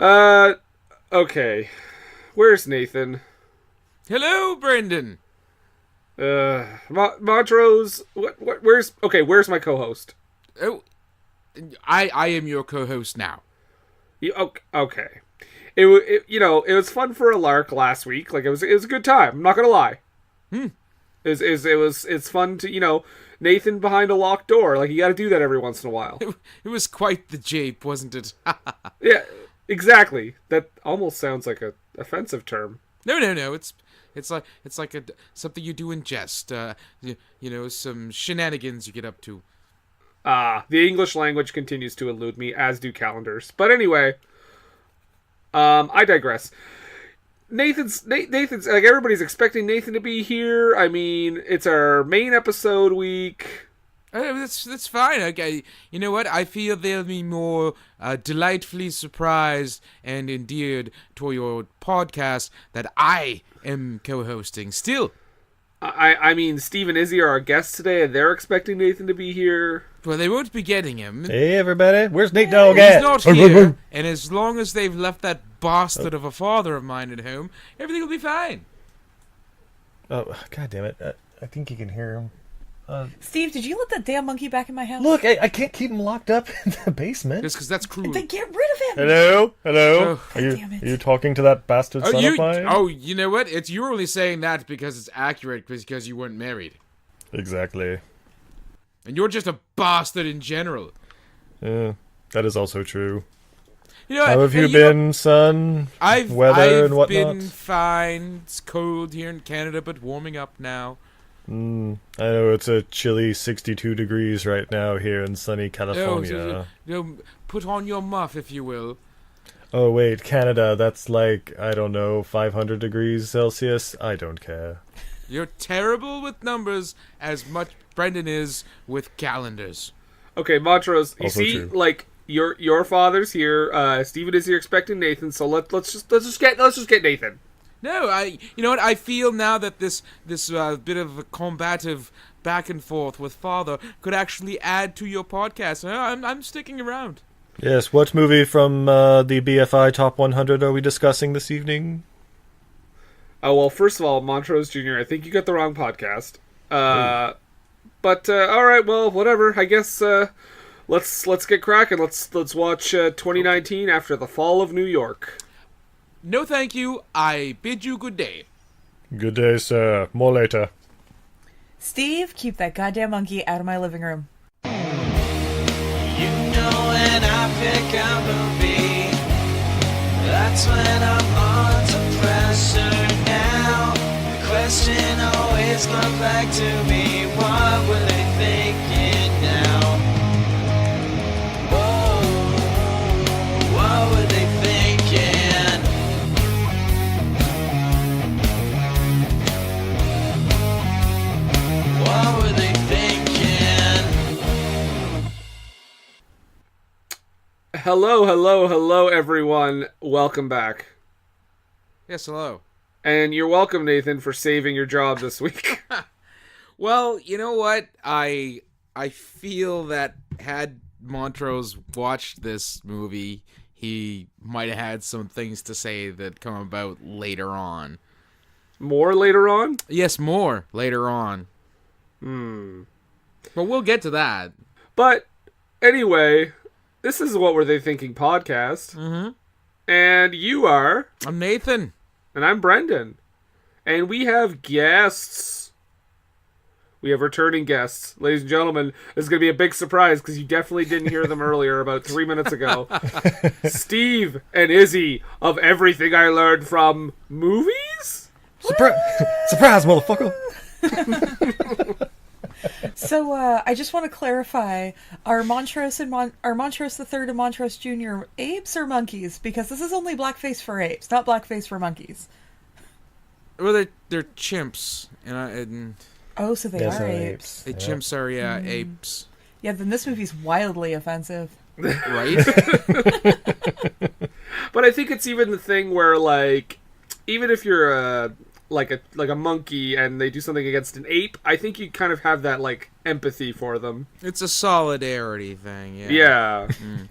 Uh, okay. Where's Nathan? Hello, Brendan. Montrose. Where's my co-host? Oh, I am your co-host now. Okay. It was fun for a lark last week. Like it was a good time. I'm not gonna lie. It's fun to Nathan behind a locked door. Like you got to do that every once in a while. It was quite the jape, wasn't it? Yeah, exactly. That almost sounds like a offensive term. No. It's like something you do in jest. Some shenanigans you get up to. The English language continues to elude me, as do calendars. But anyway, I digress. Nathan's like everybody's expecting Nathan to be here. I mean, it's our main episode week. That's fine. Okay, you know what? I feel they'll be more delightfully surprised and endeared to your podcast that I am co-hosting. Still, I mean, Steve and Izzy are our guests today, and they're expecting Nathan to be here. Well, they won't be getting him. Hey, everybody. Where's Nate Dogg at? He's not here, and as long as they've left that bastard of a father of mine at home, everything will be fine. Oh, God damn it. I think you can hear him. Steve, did you let that damn monkey back in my house? Look, I can't keep him locked up in the basement. Just because that's cruel. Then get rid of him! Hello? Oh, are damn it. you talking to that bastard son of mine? Oh, you know what? You're only saying that because it's accurate because you weren't married. Exactly. And you're just a bastard in general. Yeah, that is also true. You know, How have you been, son? Weather and whatnot? I've been fine. It's cold here in Canada, but warming up now. I know it's a chilly 62 degrees right now here in sunny California. Put on your muff, if you will. Oh, wait, Canada, that's like, I don't know, 500 degrees Celsius? I don't care. You're terrible with numbers as much Brendan is with calendars. Okay, Montrose, you Also see, true. like your father's here. Steven is here expecting Nathan, so let's just get Nathan. No, you know what? I feel now that this bit of a combative back and forth with father could actually add to your podcast. I'm sticking around. Yes, what movie from the BFI Top 100 are we discussing this evening? Oh, well, first of all, Montrose Jr., I think you got the wrong podcast. But all right, well, whatever. I guess let's get cracking. Let's watch 2019 After the Fall of New York. No, thank you. I bid you good day. Good day, sir. More later. Steve, keep that goddamn monkey out of my living room. You know when I pick a movie, that's when I'm under pressure now. The question always comes back to me, what were they thinking now? Whoa, what were they thinking? What were they thinking? Hello, everyone. Welcome back. Yes, hello. And you're welcome, Nathan, for saving your job this week. Well, you know what? I feel that had Montrose watched this movie, he might have had some things to say that come about later on. More later on? Yes, more later on. But we'll get to that. But anyway, this is What Were They Thinking podcast. Mm-hmm. And you are... I'm Nathan. And I'm Brendan. And we have guests. We have returning guests. Ladies and gentlemen, this is going to be a big surprise because you definitely didn't hear them earlier about 3 minutes ago. Steve and Izzy of Everything I Learned from Movies? Surprise, motherfucker! So, I just want to clarify, are Montrose the Third and Montrose Jr. apes or monkeys? Because this is only blackface for apes, not blackface for monkeys. Well, they're chimps, and Oh, so they Yes, are they're apes. the chimps are apes, Yeah, then this movie's wildly offensive. right? But I think it's even the thing where, like, even if you're a monkey and they do something against an ape, I think you kind of have that like empathy for them. It's a solidarity thing. Yeah. Yeah.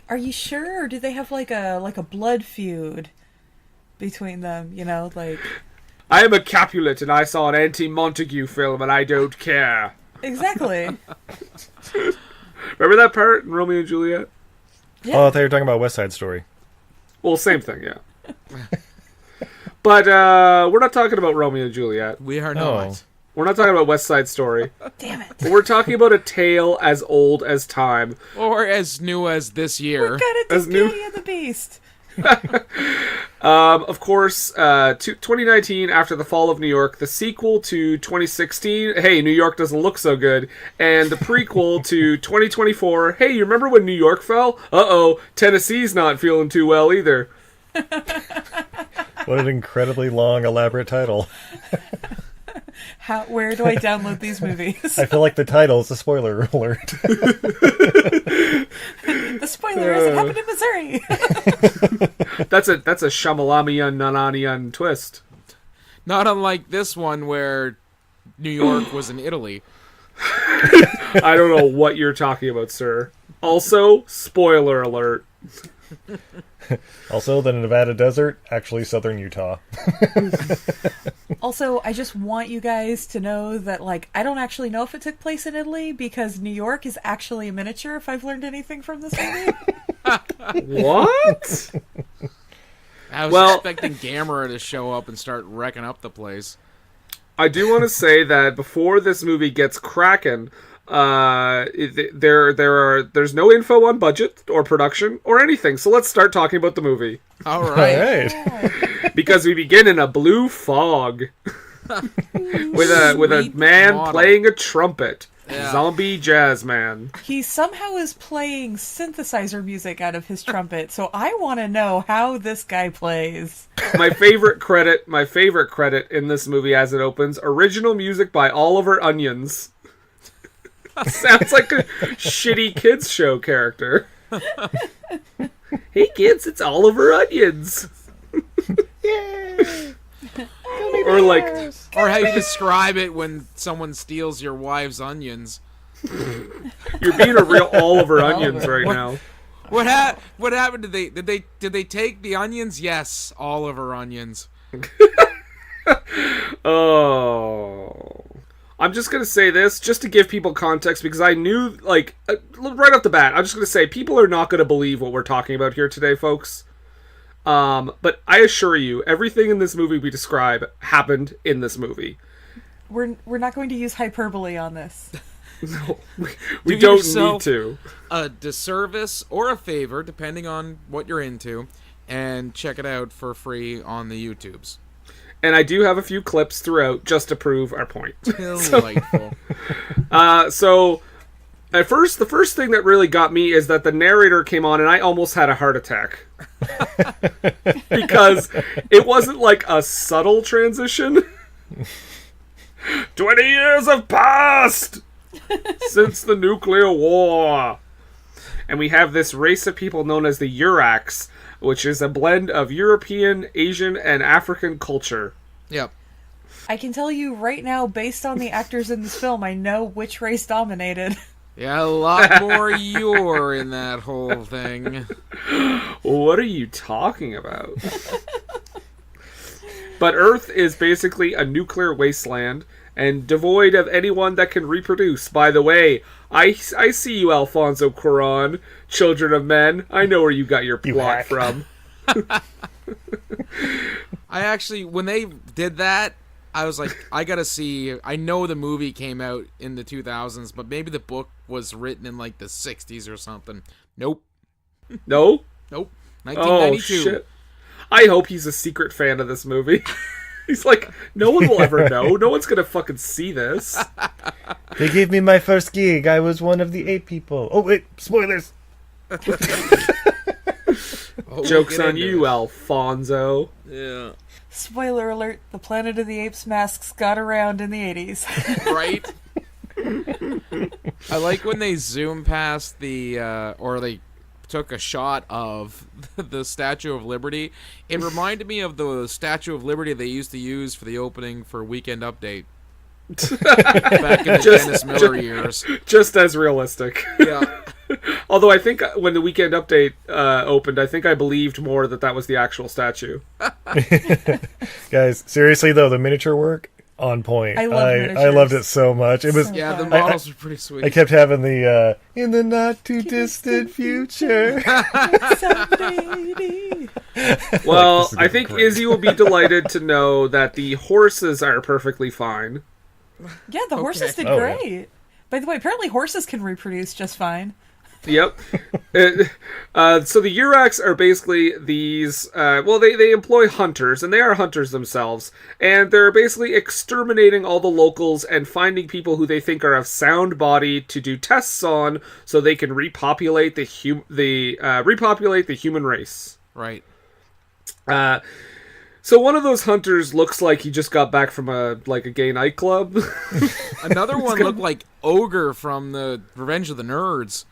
Are you sure, or do they have like a blood feud between them? You know, like I am a Capulet and I saw an anti-Montague film and I don't care. exactly. Remember that part in Romeo and Juliet? Yeah. Oh, I thought you were talking about West Side Story. Well, same thing, yeah. But we're not talking about Romeo and Juliet. We are Oh. not. We're not talking about West Side Story. Damn it. We're talking about a tale as old as time. Or as new as this year. We're gonna do As new- Beauty and the Beast. Of course, 2019, after the fall of New York, the sequel to 2016, hey, New York doesn't look so good, and the prequel to 2024, hey, you remember when New York fell? Uh-oh, Tennessee's not feeling too well either. What an incredibly long, elaborate title. Where do I download these movies? I feel like the title is a spoiler alert. The spoiler is it happened in Missouri. That's a Shyamalamian Nananian twist. Not unlike this one where New York was in Italy. I don't know what you're talking about, sir. Also, spoiler alert. Also, the Nevada desert, actually southern Utah. Also, I just want you guys to know that, like, I don't actually know if it took place in Italy because New York is actually a miniature, if I've learned anything from this movie. What? I was Well- expecting Gamera to show up and start wrecking up the place. I do want to say that before this movie gets cracking, there's no info on budget or production or anything. So let's start talking about the movie All All right. right. because we begin in a blue fog with a Sweet man model. playing a trumpet, Yeah. zombie jazz man. He somehow is playing synthesizer music out of his trumpet, so I want to know how this guy plays. My favorite credit in this movie as it opens: original music by Oliver Onions. Sounds like a shitty kids show character. Hey kids, it's Oliver Onions. Or like, Or how you describe it when someone steals your wife's onions. you're being a real Oliver Onions right now. What happened? Did they take the onions? Yes, Oliver onions. Oh. I'm just going to say this, just to give people context, because I knew, like, right off the bat, I'm just going to say, people are not going to believe what we're talking about here today, folks. But I assure you, everything in this movie we describe happened in this movie. We're not going to use hyperbole on this. We Do don't yourself need to. a disservice or a favor, depending on what you're into, and check it out for free on the YouTubes. And I do have a few clips throughout just to prove our point. Delightful. So, at first, the first thing that really got me is that the narrator came on and I almost had a heart attack. Because it wasn't like a subtle transition. 20 years have passed since the nuclear war. And we have this race of people known as the Uraks, which is a blend of European, Asian, and African culture. Yep. I can tell you right now, based on the actors in this film, I know which race dominated. Yeah, a lot more you're in that whole thing. What are you talking about? But Earth is basically a nuclear wasteland and devoid of anyone that can reproduce. By the way, I see you, Alfonso Cuarón, Children of Men. I know where you got your plot hack. from. I actually, when they did that, I was like, I gotta see. I know the movie came out in the 2000s, but maybe the book was written in like the 60s or something. Nope. No? Nope. Oh, 1992. shit. I hope he's a secret fan of this movie. He's like, no one will ever know. No one's gonna fucking see this. They gave me my first gig. I was one of the 8 people. Oh, wait, spoilers. Oh, Joke's get on into you, it. Alfonso. Yeah. Spoiler alert, the Planet of the Apes masks got around in the 80s. Right? I like when they zoom past the, or they took a shot of the Statue of Liberty, it reminded me of the Statue of Liberty they used to use for the opening for Weekend Update. Back in the Dennis Miller years. Just as realistic. Yeah. Although I think when the Weekend Update opened, I think I believed more that was the actual statue. Guys, seriously though, the miniature work on point. I love I miniatures. loved it so much. It was. So Yeah, the fun. models were pretty sweet. I kept having the in the not too distant future. Someday. Well, this is I gonna be think great. Izzy will be delighted to know that the horses are perfectly fine. Yeah, the horses did Oh, yeah. great. By the way, apparently horses can reproduce just fine. Yep. So the Uraks are basically these. They employ hunters, and they are hunters themselves, and they're basically exterminating all the locals and finding people who they think are of sound body to do tests on, so they can repopulate the human race. Right. So one of those hunters looks like he just got back from a gay nightclub. Another one looked like Ogre from the Revenge of the Nerds.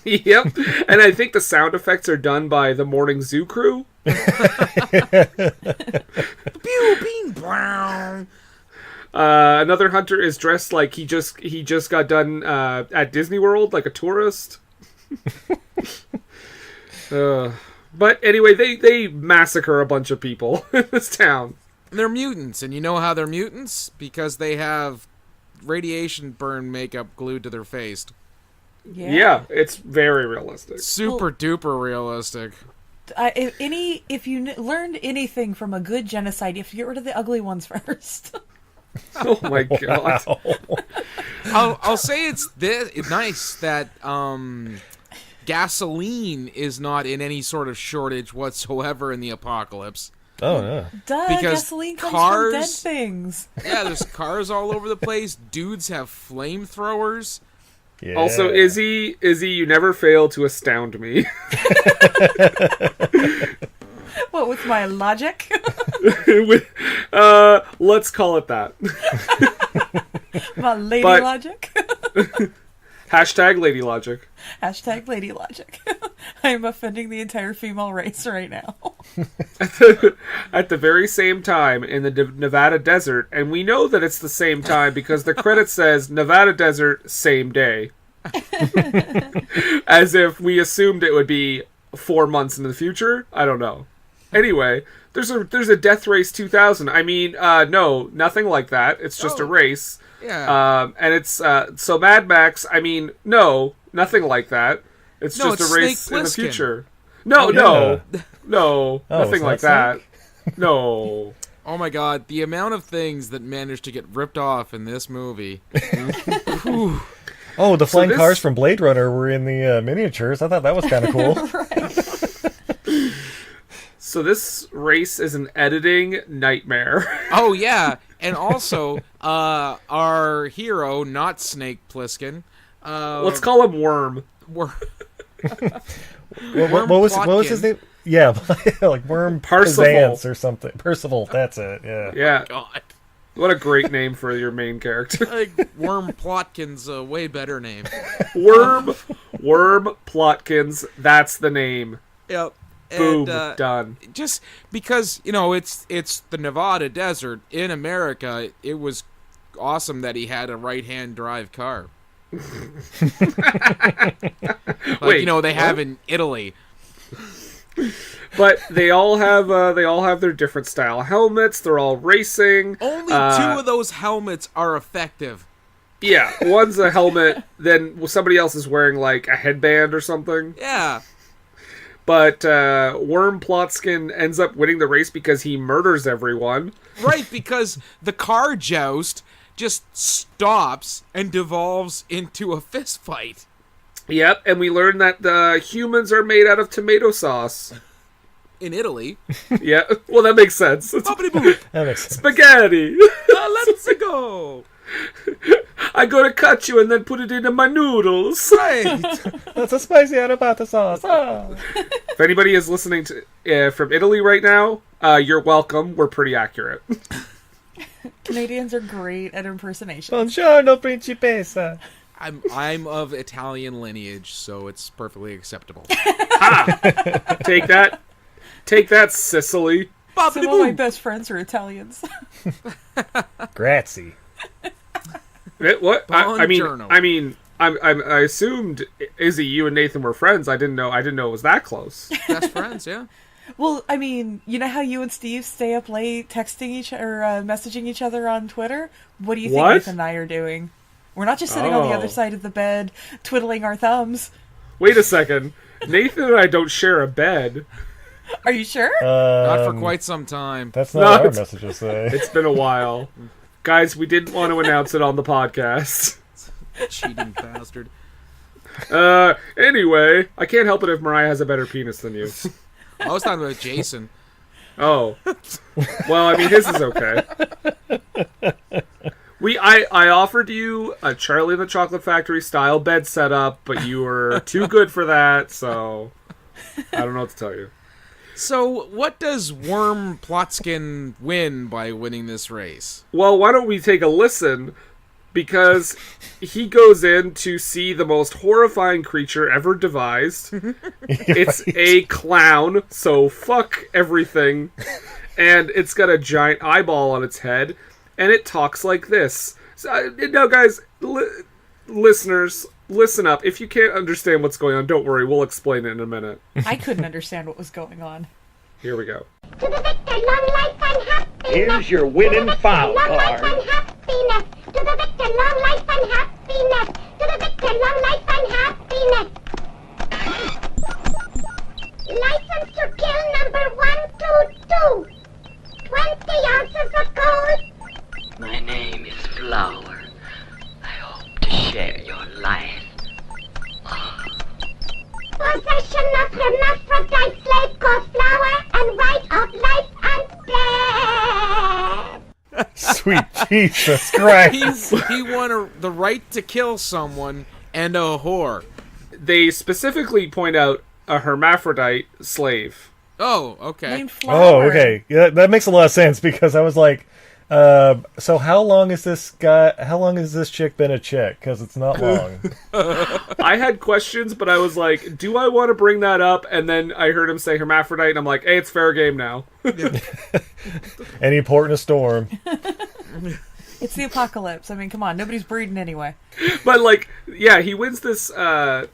Yep. And I think the sound effects are done by the Morning Zoo crew. Pew, bing, brown. Another hunter is dressed like he just got done at Disney World, like a tourist. But anyway, they massacre a bunch of people in this town. They're mutants, and you know how they're mutants? Because they have radiation burn makeup glued to their face. Yeah, it's very realistic. Super duper realistic. If you learned anything from a good genocide, you have to get rid of the ugly ones first. Oh my god. Wow. I'll say it's nice that gasoline is not in any sort of shortage whatsoever in the apocalypse. Oh no. Duh, Because gasoline comes cars- from dead things. Yeah, there's cars all over the place. Dudes have flamethrowers. Yeah. Also, Izzy, you never fail to astound me. What, with my logic? Let's call it that. My lady But- logic? Hashtag lady logic. Hashtag lady logic. I am offending the entire female race right now. At the very same time in the Nevada desert, and we know that it's the same time because the credit says Nevada desert, same day. As if we assumed it would be 4 months into the future. I don't know. Anyway, there's a Death Race 2000. I mean, no, nothing like that. It's just a race. Yeah. And it's so Mad Max. I mean, no, nothing like that. It's No, just it's a race Snake in the Plissken. future. No, yeah. no, Oh, nothing is like that that. No. Oh my god, the amount of things that managed to get ripped off in this movie. Oh, the flying this- cars from Blade Runner were in the miniatures. I thought that was kind of cool. So this race is an editing nightmare. Oh yeah, and also our hero, not Snake Plissken. Let's call him Worm. We're what was his name? Yeah, like Worm Parsifal. Penzance or something. Percival, that's it. Yeah. Yeah. God. What a great name for your main character. Like Worm Plotkin's a way better name. Worm Plotkins. That's the name. Yep. Boom. And, Done. just because it's the Nevada desert in America, it was awesome that he had a right-hand drive car. Wait, they have in Italy. But they all have their different style helmets. They're all racing. Only two of those helmets are effective. Yeah, one's a helmet. Then somebody else is wearing like a headband or something. Yeah. But Worm Plotskin ends up winning the race because he murders everyone. Right, because the car joust just stops and devolves into a fist fight. Yep, and we learn that the humans are made out of tomato sauce. In Italy. Yeah, well, that makes sense. It's Boppity-boop. That makes sense. spaghetti. Let's go. I gotta cut you and then put it into my noodles. Right. That's a spicy arrabbiata sauce. Oh. If anybody is listening to from Italy right now, you're welcome. We're pretty accurate. Canadians are great at impersonation. Buongiorno, principessa. I'm of Italian lineage, so it's perfectly acceptable. Take that, Sicily. Some of my best friends are Italians. Grazie. What? I Buongiorno. mean, I assumed Izzy, you and Nathan were friends. I didn't know it was that close. Best friends, yeah. Well, I mean, you know how you and Steve stay up late texting messaging each other on Twitter? What do you think What? Nathan and I are doing? We're not just sitting on the other side of the bed, twiddling our thumbs. Wait a second. Nathan and I don't share a bed. Are you sure? Not for quite some time. That's not what our it's- messages say. It's been a while. Guys, we didn't want to announce it on the podcast. Cheating bastard. Anyway, I can't help it if Mariah has a better penis than you. I was talking about Jason. Oh. Well, I mean, his is okay. I offered you a Charlie and the Chocolate Factory style bed setup, but you were too good for that, so I don't know what to tell you. So, what does Worm Plotskin win by winning this race? Well, why don't we take a listen? Because he goes in to see the most horrifying creature ever devised. It's a clown, so fuck everything. And it's got a giant eyeball on its head, and it talks like this. So, now, guys, listeners, listen up. If you can't understand what's going on, don't worry. We'll explain it in a minute. I couldn't understand what was going on. Here we go. To the victor, long life and happiness. Here's your winning foul Long life card. and happiness. To the victor, long life and happiness. To the victor, long life and happiness. License to kill number 122. 20 ounces of gold. My name is Flower. I hope to share your life. Possession of hermaphrodite slave called Flower and right of life and death. Sweet Jesus Christ. He won the right to kill someone and a whore. They specifically point out a hermaphrodite slave. Oh, okay. Named Oh, Flower. okay. Yeah, that makes a lot of sense because I was like, so how long has this chick been a chick? Because it's not long. I had questions, but I was like, do I want to bring that up? And then I heard him say hermaphrodite, and I'm like, hey, it's fair game now. Any port in a storm. It's the apocalypse. I mean, come on. Nobody's breeding anyway. But, like, yeah, he wins this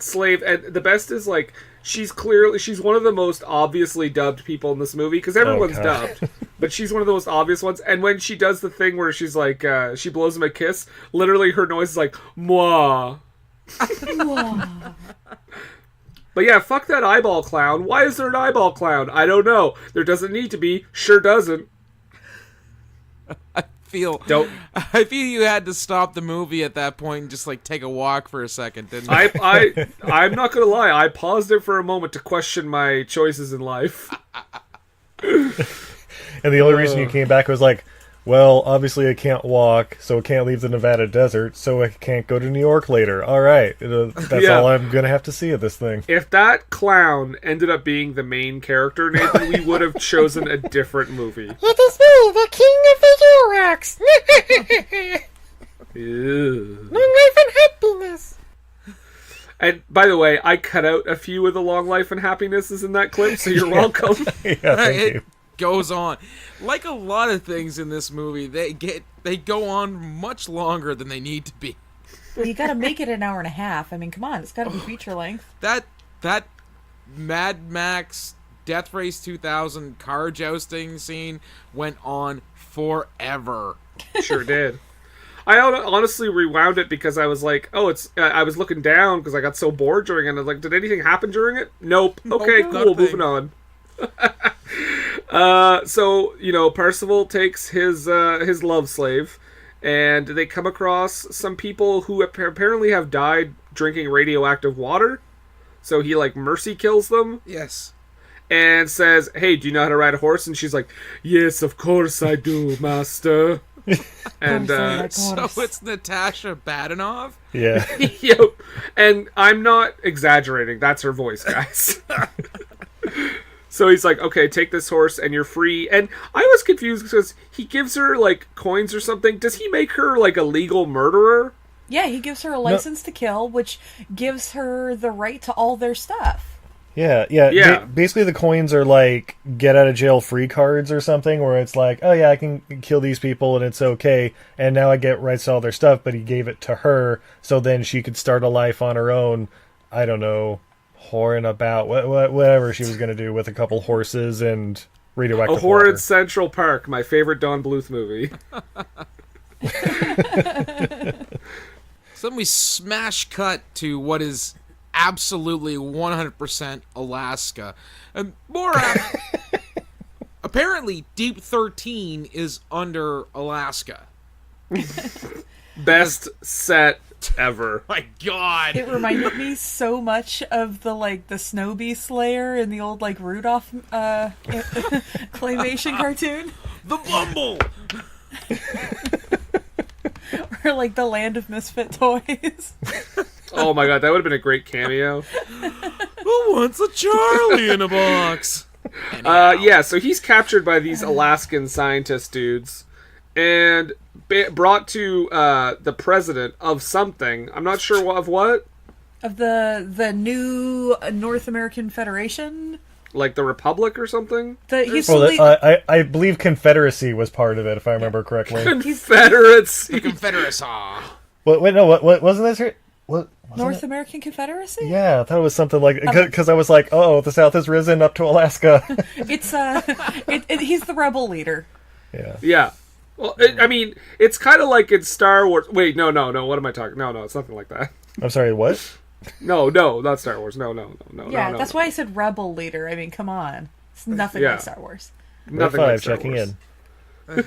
slave, and the best is, like, she's one of the most obviously dubbed people in this movie, because everyone's God. dubbed, but she's one of the most obvious ones. And when she does the thing where she's like, she blows him a kiss, literally her noise is like, mwah. But yeah, fuck that eyeball clown. Why is there an eyeball clown? I don't know. There doesn't need to be. Sure doesn't. I feel you had to stop the movie at that point and just like take a walk for a second, didn't you? I'm not gonna lie. I paused it for a moment to question my choices in life. And the only reason you came back was like, well, obviously I can't walk, so I can't leave the Nevada desert, so I can't go to New York later. All right, that's Yeah. all I'm going to have to see of this thing. If that clown ended up being the main character, Nathan, we would have chosen a different movie. It is me, the king of the Ewoks. Ew. Long life and happiness. And by the way, I cut out a few of the long life and happinesses in that clip, so you're welcome. Yeah, thank It you. goes on. Like a lot of things in this movie, they go on much longer than they need to be. Well, you got to make it an hour and a half. I mean, come on. It's got to be feature length. That Mad Max Death Race 2000 car jousting scene went on forever. Sure did. I honestly rewound it because I was like, oh, I was looking down because I got so bored during it. I was like, did anything happen during it? Nope. Okay, cool. nothing. Moving on. So, Percival takes his love slave, and they come across some people who apparently have died drinking radioactive water. So he, mercy kills them. Yes. And says, hey, do you know how to ride a horse? And she's like, yes, of course I do, master. And, So it's Natasha Badenoff? Yeah. yep. And I'm not exaggerating. That's her voice, guys. So he's like, okay, take this horse and you're free. And I was confused because he gives her, coins or something. Does he make her, a legal murderer? Yeah, he gives her a license to kill, which gives her the right to all their stuff. Yeah. Basically, the coins are like get out of jail free cards or something, where it's like, oh yeah, I can kill these people and it's okay, and now I get rights to all their stuff. But he gave it to her, so then she could start a life on her own. I don't know, whoring about whatever she was going to do with a couple horses and radioactive A Horrid water. Central Park, my favorite Don Bluth movie. So then we smash cut to what is absolutely 100% Alaska. And apparently Deep 13 is under Alaska. Best set ever. My God. It reminded me so much of the Snow Beast Slayer in the old Rudolph claymation cartoon. The Bumble! Or the Land of Misfit Toys. Oh my god, that would have been a great cameo. Who wants a Charlie in a box? Yeah, so he's captured by these Alaskan scientist dudes and brought to the president of something. I'm not sure of what. Of the new North American Federation? Like the Republic or something? I believe Confederacy was part of it, if I remember correctly. Confederacy. The Confederacy. Wait, no, what wasn't this here? What? North American Confederacy? Yeah, I thought it was something like... Because I was like, oh, the South has risen up to Alaska. It's, he's the rebel leader. Yeah. Well, I mean, it's kind of like in Star Wars... Wait, no, what am I talking... No, it's nothing like that. I'm sorry, what? No, not Star Wars. No. Yeah, no. that's why I said rebel leader. I mean, come on. It's nothing like Star Wars. Nothing like Star Wars. In.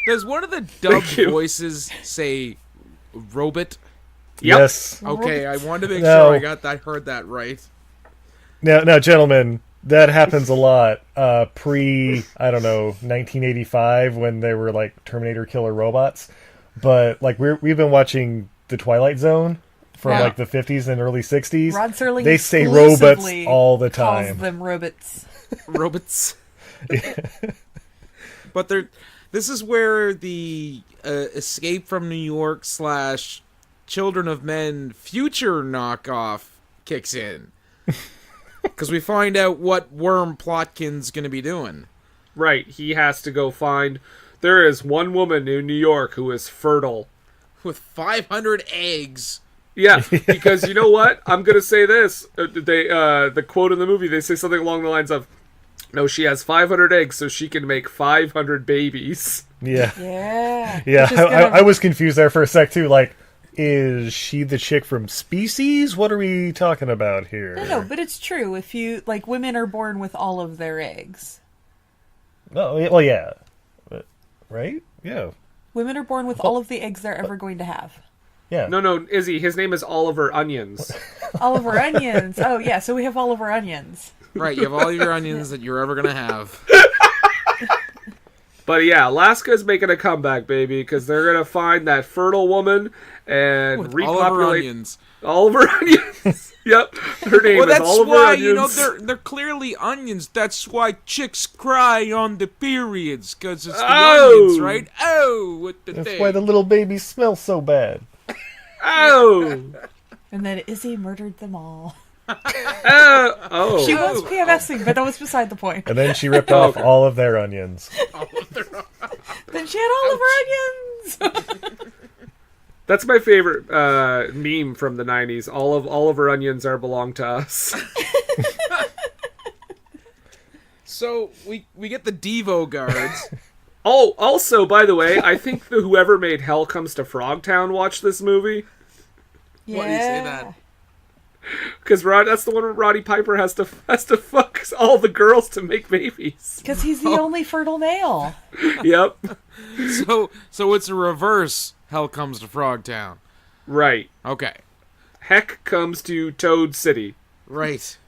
Does one of the dubbed voices say robot? Yep. Yes. Okay, I wanted to make sure I heard that right. Now, gentlemen, that happens a lot. I don't know, 1985 when they were like Terminator killer robots. But we've been watching The Twilight Zone from the 50s and early 60s. Rod Serling they say robots all the time. Calls them robots. Robots. But this is where the Escape from New York / Children of Men future knockoff kicks in. Because we find out what Worm Plotkin's going to be doing. Right, he has to go find... There is one woman in New York who is fertile. With 500 eggs. Yeah, because you know what? I'm going to say this. The quote in the movie, they say something along the lines of, no, she has 500 eggs so she can make 500 babies. Yeah. Yeah. I was confused there for a sec, too. Like, is she the chick from Species? What are we talking about here? No, but it's true. If you, women are born with all of their eggs. Oh, well, yeah. Right? Yeah. Women are born with all of the eggs they're ever going to have. Yeah. No, Izzy, his name is Oliver Onions. Oliver Onions. Oh, yeah, so we have Oliver Onions. Right, you have all your onions that you're ever going to have. But yeah, Alaska's making a comeback, baby, because they're going to find that fertile woman and repopulate... Oliver Onions. Yep, her name is Oliver Onions. They're clearly onions. That's why chicks cry on the periods, because it's the onions, right? That's why the little babies smell so bad. Oh! And then Izzy murdered them all. Oh. She was PMSing, but that was beside the point. And then she ripped off all of their onions. Then she had Oliver Onions! That's my favorite meme from the 90s. All of Oliver Onions belong to us. So we get the Devo guards. Oh, also, by the way, I think whoever made Hell Comes to Frogtown watched this movie. Yeah. Why do you say that? Because that's the one where Roddy Piper has to fuck all the girls to make babies. Because he's the only fertile male. Yep. So it's a reverse Hell Comes to Frogtown. Right. Okay. Heck comes to Toad City. Right.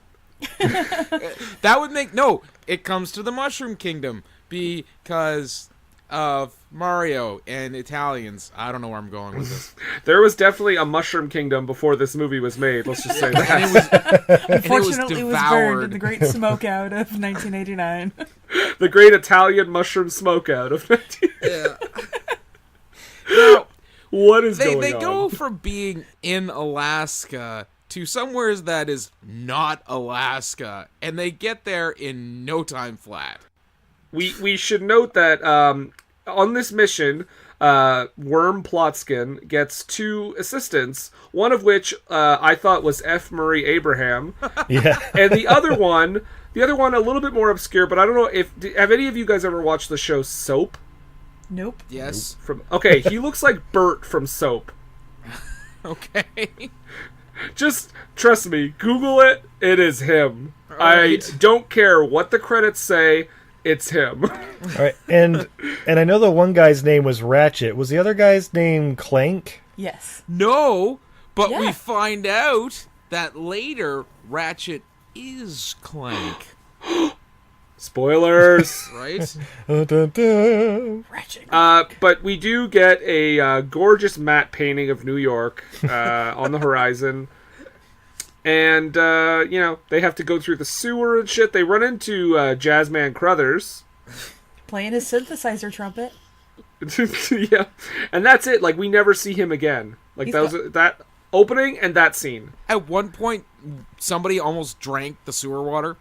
That would make... No, it comes to the Mushroom Kingdom because of Mario and Italians. I don't know where I'm going with this. There was definitely a Mushroom Kingdom before this movie was made. Let's just say that. Unfortunately, it was burned in the Great Smokeout of 1989. The Great Italian Mushroom Smokeout of 1989. Yeah. Now, What is they going on? go from being in Alaska to somewhere that is not Alaska, and they get there in no time flat. We should note that on this mission, Worm Plotskin gets 2 assistants, one of which I thought was F. Murray Abraham, Yeah. and the other one a little bit more obscure. But I don't know have any of you guys ever watched the show Soap? Nope. Yes. Okay, he looks like Bert from Soap. Okay. Just trust me, Google it. It is him. Right. I don't care what the credits say. It's him. All right, and I know the one guy's name was Ratchet. Was the other guy's name Clank? Yes. No, but we Yeah. find out that later Ratchet is Clank, Spoilers. right? Dun, dun, dun. Ratchet. But we do get a gorgeous matte painting of New York on the horizon. And, they have to go through the sewer and shit. They run into Jazzman Crothers. Playing his synthesizer trumpet. Yeah. And that's it. Like, we never see him again. Like, He's that opening and that scene. At one point, somebody almost drank the sewer water.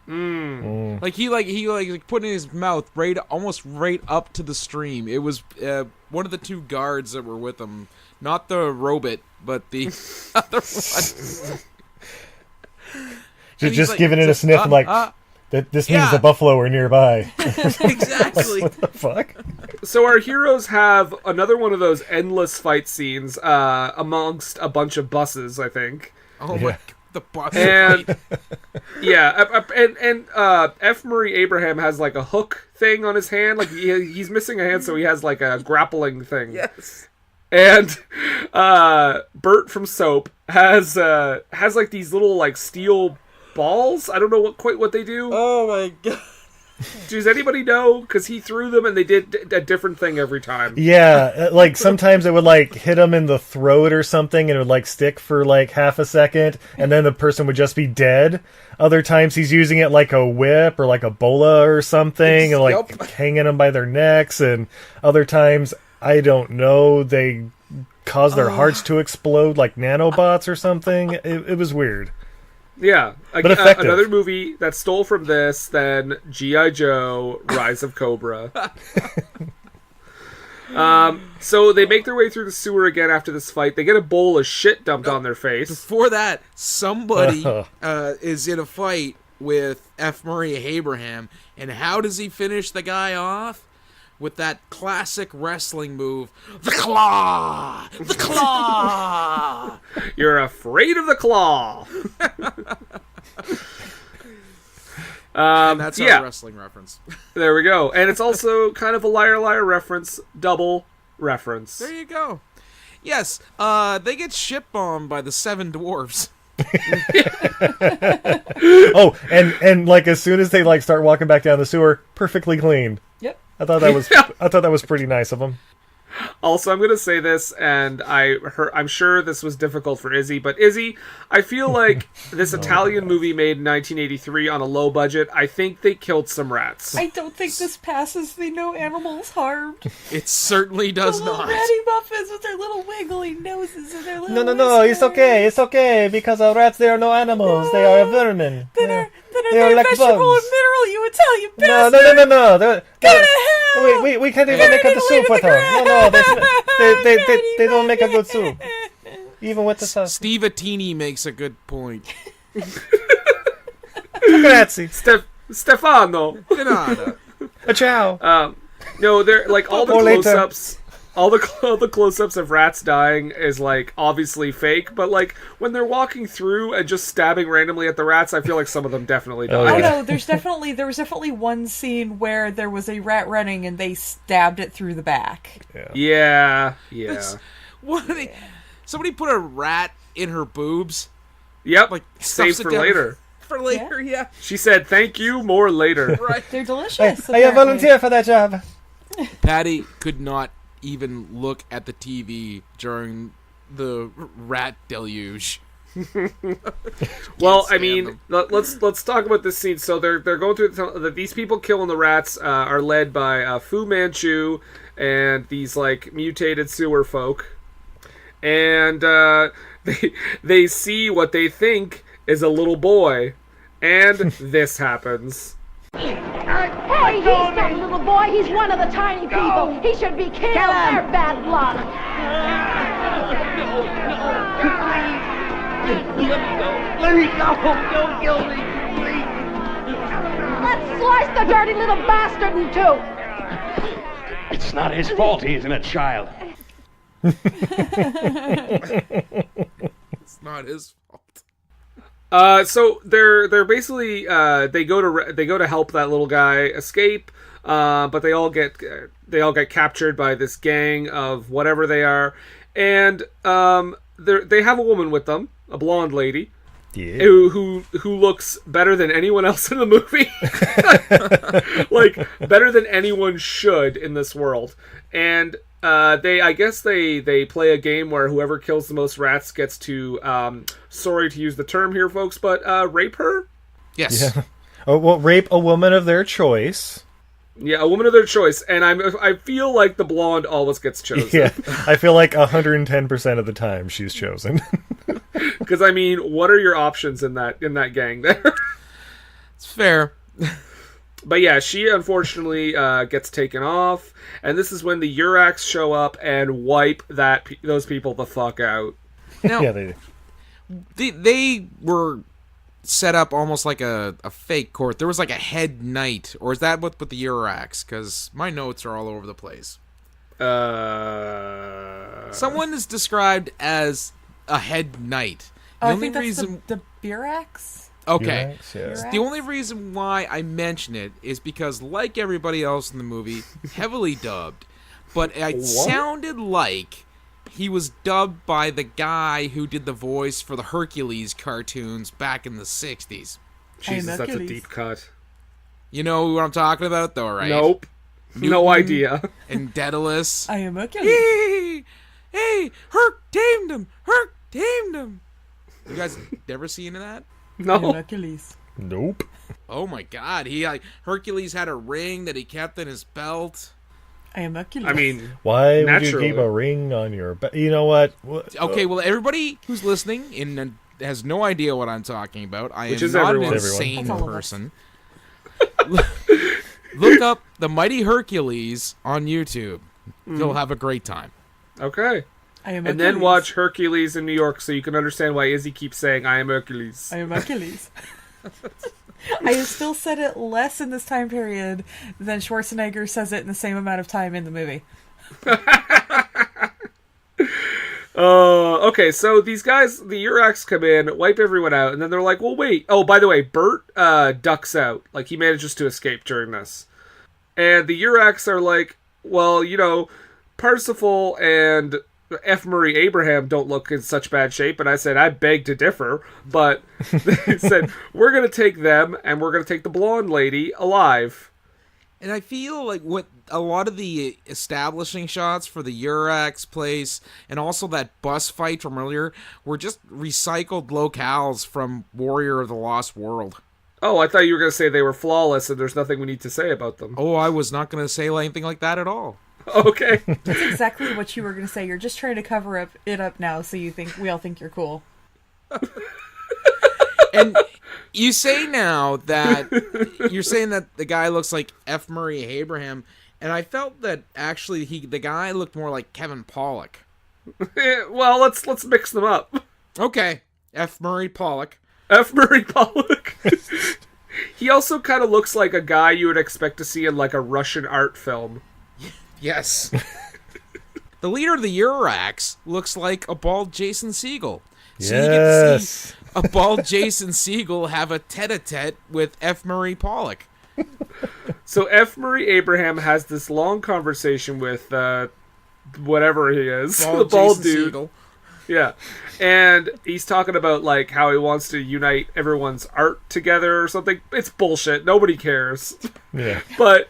Like he put in his mouth almost right up to the stream. It was one of the 2 guards that were with him, not the robot, but the other one. Just like, giving it a sniff, like that. This means yeah. the buffalo are nearby. Exactly. What the fuck? So our heroes have another one of those endless fight scenes amongst a bunch of buses, I think. Oh my! The bus. And yeah, and F. Murray Abraham has like a hook thing on his hand, like he's missing a hand, so he has like a grappling thing. Yes. And Bert from Soap has like these little like steel balls. I don't know what they do. Oh my god. Does anybody know? Because he threw them and they did a different thing every time. Yeah, like sometimes it would like hit him in the throat or something, and it would like stick for like half a second, and then the person would just be dead. Other times he's using it like a whip or like a bola or something, and like Yep. hanging them by their necks. And other times, I don't know, they cause their hearts to explode like nanobots or something. It was weird. Yeah, But effective. another movie that stole from this, then G.I. Joe: Rise of Cobra. So they make their way through the sewer again after this fight. They get a bowl of shit dumped on their face. Before that, somebody is in a fight with F. Murray Abraham, and how does he finish the guy off? With that classic wrestling move, the claw! The claw! You're afraid of the claw. And that's yeah. our wrestling reference. There we go. And it's also kind of a liar liar reference, double reference. There you go. Yes, they get shit bombed by the 7 dwarves. Oh, and like as soon as they like start walking back down the sewer, perfectly clean. Yep. I thought that was pretty nice of them. Also, I'm going to say this, and I'm sure this was difficult for Izzy, but Izzy, I feel like this Italian movie made in 1983 on a low budget, I think they killed some rats. I don't think this passes the no animals harmed. It certainly does The little not. ratty muffins with their little wiggly noses and their little No, it's whiskers. okay, because rats, they are no animals, they are vermin. Then are They are they like vegetable bugs. and mineral, you Italian No, bastard! no. Go to hell! We can't even Burn make it the away soup to with the them. No, they don't make a good soup. ground. Even with the sauce. Steve Attini makes a good point. Grazie. Stefano! Granada. Ciao. No, they're like all the Or later. close-ups. All the close-ups of rats dying is like obviously fake, but like when they're walking through and just stabbing randomly at the rats, I feel like some of them definitely Oh, died. Oh yeah. no, there was definitely one scene where there was a rat running and they stabbed it through the back. Yeah. What? Somebody put a rat in her boobs. Yep. Like Saved stuffs it for down later. For later, yeah. She said, "Thank you, more later." Right. They're delicious. I apparently. volunteer for that job. Patty could not even look at the TV during the rat deluge. Well, I stand mean, them. let's talk about this scene. So they're going through these people killing the rats are led by Fu Manchu and these like mutated sewer folk, and they see what they think is a little boy, and this happens. Hey, he's not a little boy. He's one of the tiny people. He should be killed. They're bad luck. Let me go. Don't kill me, please. Let's slice the dirty little bastard in two. It's not his fault he isn't a child. It's not his fault. So they're basically they go to help that little guy escape, but they all get captured by this gang of whatever they are, and they have a woman with them, a blonde lady, who looks better than anyone else in the movie, like better than anyone should in this world, and. They play a game where whoever kills the most rats gets to, sorry to use the term here, folks, but rape her? Yes. Yeah. Oh, well, rape a woman of their choice. Yeah, a woman of their choice, and I feel like the blonde always gets chosen. Yeah, I feel like 110% of the time she's chosen. Because, I mean, what are your options in that gang there? It's fair. But yeah, she unfortunately gets taken off, and this is when the Urax show up and wipe those people the fuck out. Now, Yeah, they were set up almost like a fake court. There was like a head knight, or is that what the Urax? Because my notes are all over the place. Someone is described as a head knight. The I only think that's reason the Birax. Okay. Urax, yeah. The only reason why I mention it is because, like everybody else in the movie, heavily dubbed, but it sounded like he was dubbed by the guy who did the voice for the Hercules cartoons back in the 60s. Jesus, that's a deep cut. You know what I'm talking about, though, right? Nope. No idea. And Daedalus. I am Hercules. Hey, Herc tamed him! Herc tamed him! You guys never seen that? No. I am Hercules. Nope. Oh my god, Hercules had a ring that he kept in his belt. I am Hercules. I mean, Why would naturally. you keep a ring on your belt? You know what? Okay, well, everybody who's listening and has no idea what I'm talking about, I Which am is not everyone. an It's insane everyone. That's all of us. person. Look up The Mighty Hercules on YouTube. You'll have a great time. Okay. I am And Hercules. then watch Hercules in New York so you can understand why Izzy keeps saying, I am Hercules. I am Hercules. I have still said it less in this time period than Schwarzenegger says it in the same amount of time in the movie. Okay, so these guys, the Urax come in, wipe everyone out, and then they're like, well, wait. Oh, by the way, Bert ducks out. Like, he manages to escape during this. And the Urax are like, well, you know, Parsifal and F. Murray Abraham don't look in such bad shape, and I said, I beg to differ, but they said, we're going to take them, and we're going to take the blonde lady alive. And I feel like what a lot of the establishing shots for the Urax place and also that bus fight from earlier were just recycled locales from Warrior of the Lost World. Oh, I thought you were going to say they were flawless, and there's nothing we need to say about them. Oh, I was not going to say anything like that at all. Okay. That's exactly what you were going to say. You're just trying to cover it up now so we all think you're cool. And you say now that you're saying that the guy looks like F. Murray Abraham, and I felt that actually the guy looked more like Kevin Pollak. Well, let's mix them up. Okay, F. Murray Pollak. F. Murray Pollak. He also kind of looks like a guy you would expect to see in like a Russian art film. Yes. The leader of the Urax looks like a bald Jason Segel. So you get to see a bald Jason Segel have a tete-a-tete with F. Murray Pollak. So F. Murray Abraham has this long conversation with whatever he is, the bald Jason dude. Segel. Yeah, and he's talking about like how he wants to unite everyone's art together or something. It's bullshit. Nobody cares. Yeah. But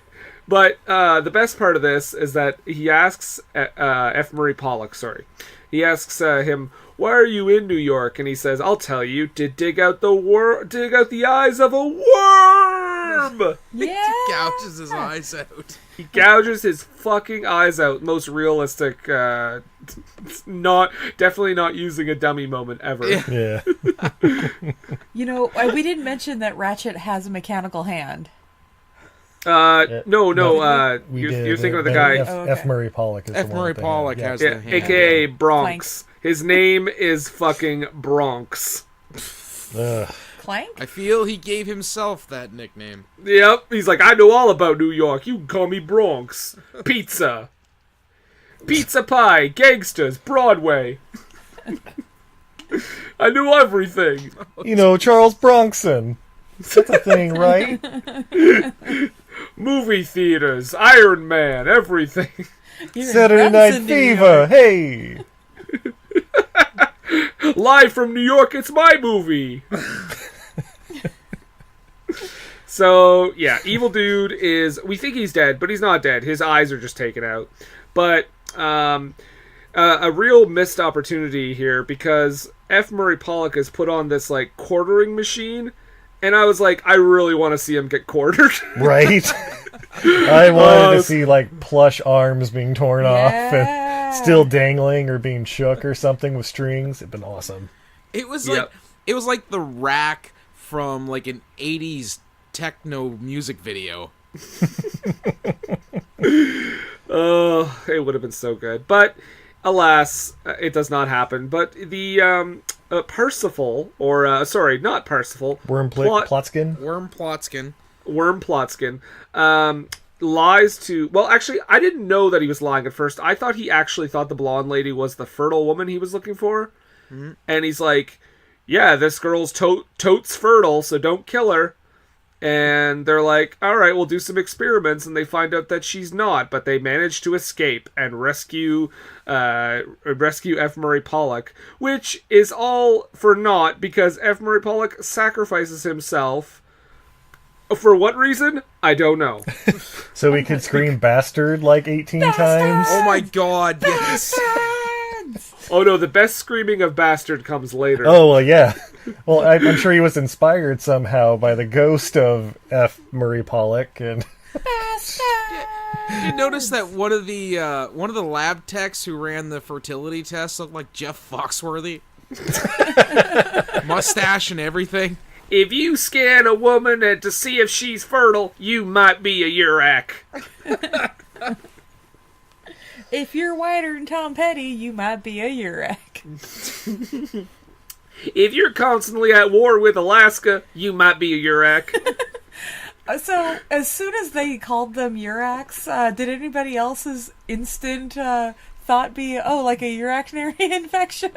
the best part of this is that he asks F. Murray Pollak. Sorry, he asks him, "Why are you in New York?" And he says, "I'll tell you. To dig out the eyes of a worm." worm. Yeah. Gouges his eyes out. He gouges his fucking eyes out. Most realistic, definitely not using a dummy moment ever. Yeah. You know, we didn't mention that Ratchet has a mechanical hand. No. We You're did, thinking of the but guy, F. Murray Pollock. Is F. the one Murray with the Pollock hand. has yeah, the hand. aka Bronx. His name is fucking Bronx. Ugh. Clank? I feel he gave himself that nickname. Yep, he's like, I know all about New York. You can call me Bronx. Pizza pie, gangsters, Broadway. I knew everything. You know, Charles Bronson. That's a thing, right? Movie theaters, Iron Man, everything. You're in Saturday Night Branson, New Fever. York. Hey. Live from New York, it's my movie. So, yeah, evil dude is... We think he's dead, but he's not dead. His eyes are just taken out. But a real missed opportunity here, because F. Murray Pollock has put on this, like, quartering machine, and I was like, I really want to see him get quartered. Right? I wanted to see, like, plush arms being torn off Yeah. and still dangling or being shook or something with strings. It'd been awesome. It was Yep. like the rack from like an 80s techno music video. Oh, it would have been so good. But, alas, it does not happen. But the Percival, or, sorry, not Percival. Plotskin? Worm Plotskin. Worm Plotskin, lies to... Well, actually, I didn't know that he was lying at first. I thought he actually thought the blonde lady was the fertile woman he was looking for. Mm-hmm. And he's like, yeah, this girl's totes fertile, so don't kill her. And they're like, all right, we'll do some experiments, and they find out that she's not, but they manage to escape and rescue F. Murray Pollock, which is all for naught because F. Murray Pollock sacrifices himself. For what reason? I don't know. So we could scream bastard like 18 times? Oh my god, yes. Oh no, the best screaming of bastard comes later. Oh, well, yeah. Well, I'm sure he was inspired somehow by the ghost of F. Murray Pollock. And Did you notice that one of the lab techs who ran the fertility test looked like Jeff Foxworthy? Mustache and everything. If you scan a woman and to see if she's fertile, you might be a Urak. If you're whiter than Tom Petty, you might be a Urak. If you're constantly at war with Alaska, you might be a Urak. So, as soon as they called them Uraks, did anybody else's instant thought be, like a urinary infection?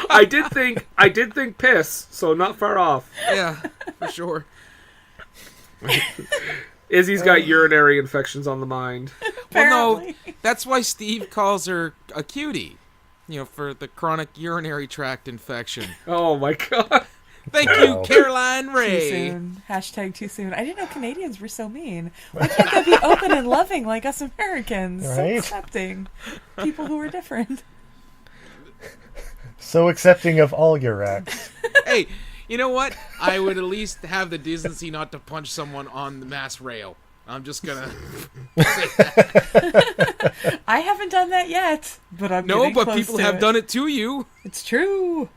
I did think piss, so not far off. Yeah, for sure. Izzy's got urinary infections on the mind. Well, no, that's why Steve calls her a cutie. You know, for the chronic urinary tract infection. Oh my god. Thank you, Caroline Too Ray. soon. Hashtag too soon. I didn't know Canadians were so mean. Why can't they be open and loving like us Americans? So Right? accepting people who are different. so accepting of all your acts. Hey, you know what? I would at least have the decency not to punch someone on the mass rail. I'm just gonna say that. I haven't done that yet, but I'm No, getting but close people to have it. done it to you. It's true.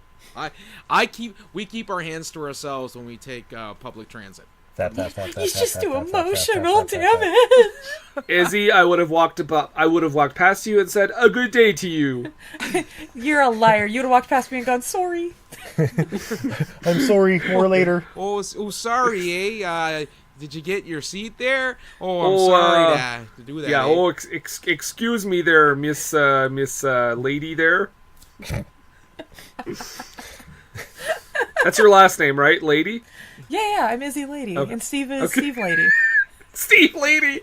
We keep our hands to ourselves when we take public transit. He's just too emotional, damn it. Izzy, I would have walked past you and said, "A good day to you." You're a liar. You would have walked past me and gone, sorry. I'm sorry, more later. Oh, sorry, eh? Did you get your seat there? Oh, I'm sorry to do that. Yeah. eh? Oh, excuse me, there, Miss Lady there. That's your last name, right, Lady? Yeah, I'm Izzy Lady. Okay. And Steve is Okay. Steve Lady. Steve Lady.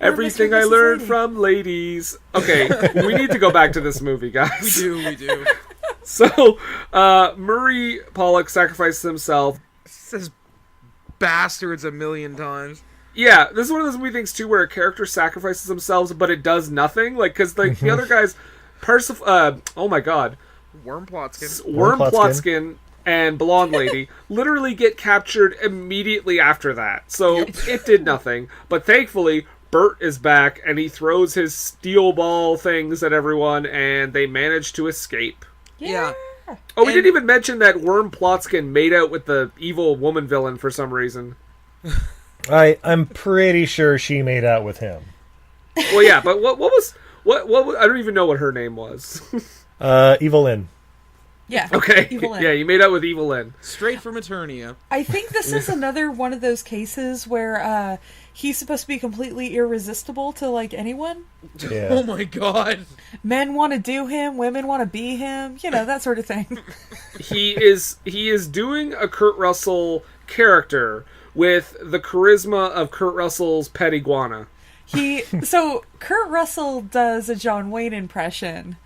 Everything Mr. I and Mrs. learned Lady. from ladies. Okay, we need to go back to this movie, guys. We do. So, Murray Pollock sacrifices himself. Says bastards a million times. Yeah, this is one of those movie things too, where a character sacrifices themselves, but it does nothing. Like, because like the other guys, oh my god, Worm Plotskin. Worm Plotskin and blonde lady literally get captured immediately after that. So it did nothing. But thankfully, Bert is back, and he throws his steel ball things at everyone, and they manage to escape. Yeah. Oh, we didn't even mention that Worm Plotskin made out with the evil woman villain for some reason. I'm pretty sure she made out with him. Well, yeah, but what was I don't even know what her name was. Evelyn. Yeah. Okay. Evelyn. Yeah, you made out with Evelyn. Straight from Eternia. I think this is another one of those cases where he's supposed to be completely irresistible to, like, anyone. Yeah. Oh my god. Men want to do him, women want to be him, you know, that sort of thing. He is doing a Kurt Russell character with the charisma of Kurt Russell's pet iguana. So Kurt Russell does a John Wayne impression,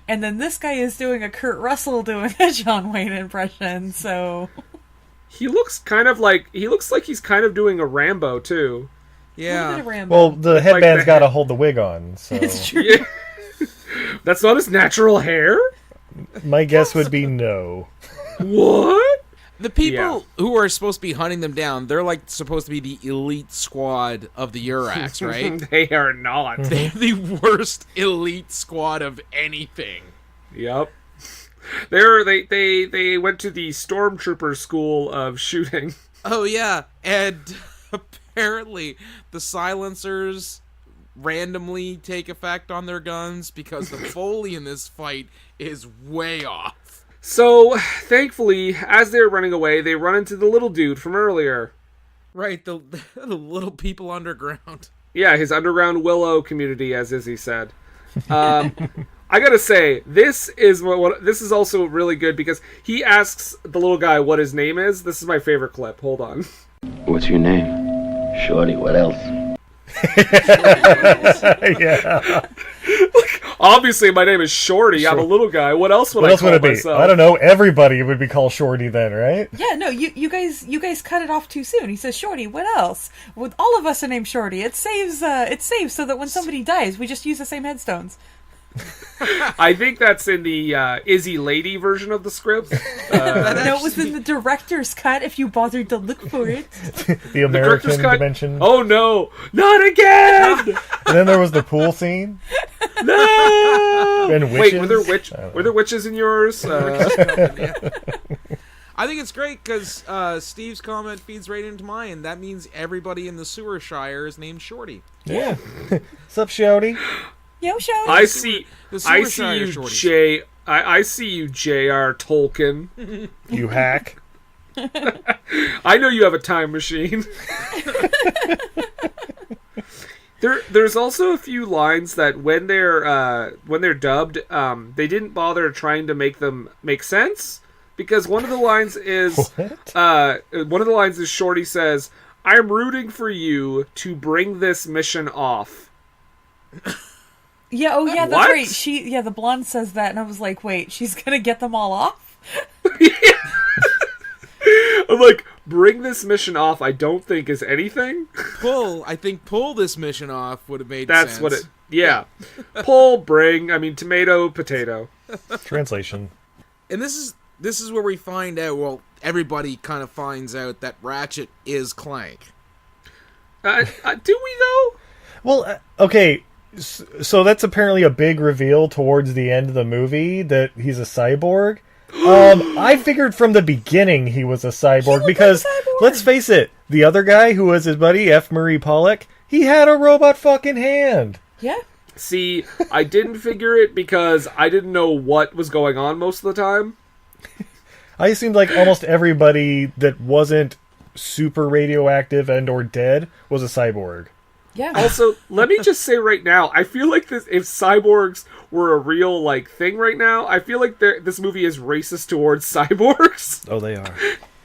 and then this guy is doing a Kurt Russell doing a John Wayne impression, so... He looks like he's kind of doing a Rambo, too. Yeah. A bit of Rambo. Well, the headband's the got to hold the wig on, so... It's true. Yeah. That's not his natural hair? My guess would be no. What? The people who are supposed to be hunting them down, they're like supposed to be the elite squad of the Urax, right? They are not. They're the worst elite squad of anything. Yep. They went to the stormtrooper school of shooting. Oh yeah, and apparently the silencers randomly take effect on their guns because the Foley in this fight is way off. So, thankfully, as they're running away, they run into the little dude from earlier. Right, the little people underground. Yeah, his underground Willow community, as Izzy said. I gotta say, this is also really good because he asks the little guy what his name is. This is my favorite clip. Hold on. What's your name? Shorty, what else? Yeah. Obviously, my name is Shorty. I'm a little guy. What else would I call it be? myself? I don't know. Everybody would be called Shorty then, right? Yeah, no, you guys cut it off too soon. He says, "Shorty, what else?" With all of us are named Shorty. It saves so that when somebody dies, we just use the same headstones. I think that's in the Izzy Lady version of the script. No, it was in the director's cut. If you bothered to look for it, The American dimension. Oh no, not again! And then there was the pool scene. No. And Wait, witches. were there witches in yours? I think it's great because Steve's comment feeds right into mine. That means everybody in the Sewer Shire is named Shorty. Yeah. What's up, Shorty? yo, Shorty. I see Shire you, Shorties. I see you, J.R. Tolkien. You hack. I know you have a time machine. There's also a few lines that when they're dubbed, they didn't bother trying to make them make sense because one of the lines is Shorty says, "I'm rooting for you to bring this mission off." Yeah, oh yeah, that's What? right. The blonde says that, and I was like, wait, she's gonna get them all off? I'm like, bring this mission off. I don't think is anything. Pull this mission off would have made That's sense. what it. Yeah, pull, bring. I mean, tomato, potato. Translation. And this is where we find out. Well, everybody kind of finds out that Ratchet is Clank. Do we though? Well, okay. So that's apparently a big reveal towards the end of the movie that he's a cyborg. I figured from the beginning he was a cyborg because, let's face it, the other guy who was his buddy, F. Murray Pollock, he had a robot fucking hand. Yeah. See, I didn't figure it because I didn't know what was going on most of the time. I assumed like almost everybody that wasn't super radioactive and or dead was a cyborg. Yeah. Also, let me just say right now, I feel like if cyborgs were a real thing right now, I feel like this movie is racist towards cyborgs. Oh, they are.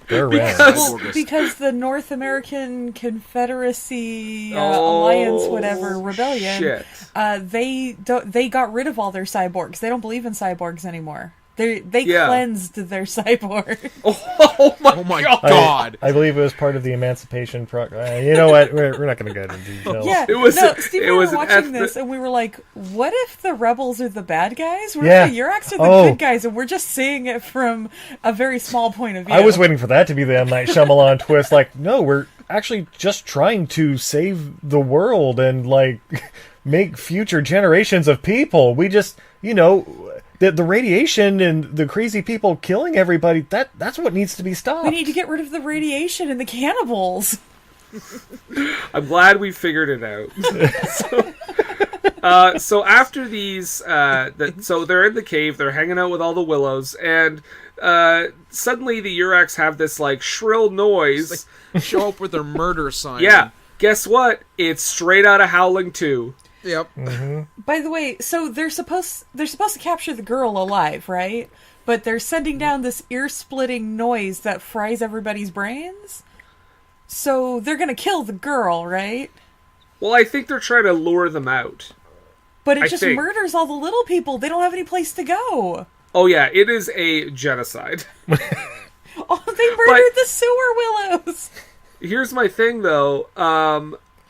They're around. Because the North American Confederacy Alliance, whatever rebellion, shit. they got rid of all their cyborgs. They don't believe in cyborgs anymore. They cleansed their cyborg. Oh my God! I believe it was part of the emancipation program. You know what? We're not going to get into details. Yeah, Steve and I were watching this, and we were like, "What if the rebels are the bad guys? What if the Uraks are the good guys?" And we're just seeing it from a very small point of view. I was waiting for that to be the M. Night Shyamalan twist. Like, no, we're actually just trying to save the world and like make future generations of people. We just, the radiation and the crazy people killing everybody, that's what needs to be stopped. We need to get rid of the radiation and the cannibals. I'm glad we figured it out. So after these, so they're in the cave, they're hanging out with all the Willows, and suddenly the Uraks have this like shrill noise. Show up with their murder sign. Yeah, guess what? It's straight out of Howling 2. Yep. Mm-hmm. By the way, so they're supposed to capture the girl alive, right? But they're sending down this ear-splitting noise that fries everybody's brains. So they're gonna kill the girl, right? Well, I think they're trying to lure them out. But it just murders all the little people. They don't have any place to go. Oh yeah, it is a genocide. Oh, they murdered the sewer Willows. Here's my thing, though.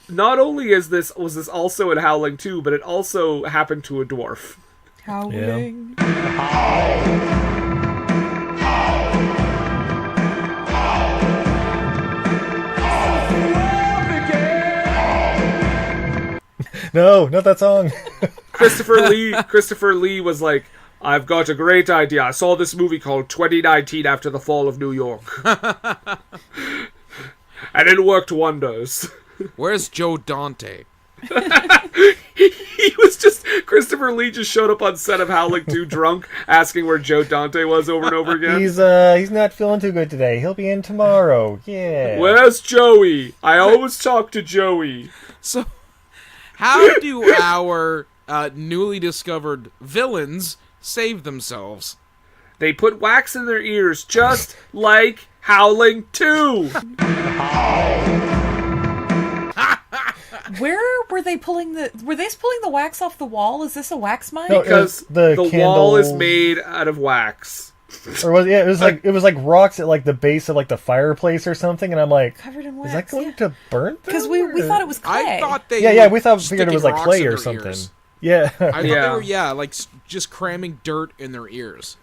Not only was this also in Howling 2, but it also happened to a dwarf. Howling. No, not that song. Christopher Lee was like, I've got a great idea. I saw this movie called 2019 After the Fall of New York. And it worked wonders. Where's Joe Dante? He was just... Christopher Lee just showed up on set of Howling 2 drunk, asking where Joe Dante was over and over again. He's not feeling too good today. He'll be in tomorrow. Yeah. Where's Joey? I always talk to Joey. So, how do our newly discovered villains save themselves? They put wax in their ears, just like Howling 2. Where were they pulling the wax off the wall? Is this a wax mine? No, because the wall is made out of wax. Or it was like rocks at like the base of like the fireplace or something, and I'm like, covered in wax. Is that going to burn? Because we thought it was clay. I thought they figured it was like clay or something. Ears. Yeah. I thought they were like just cramming dirt in their ears.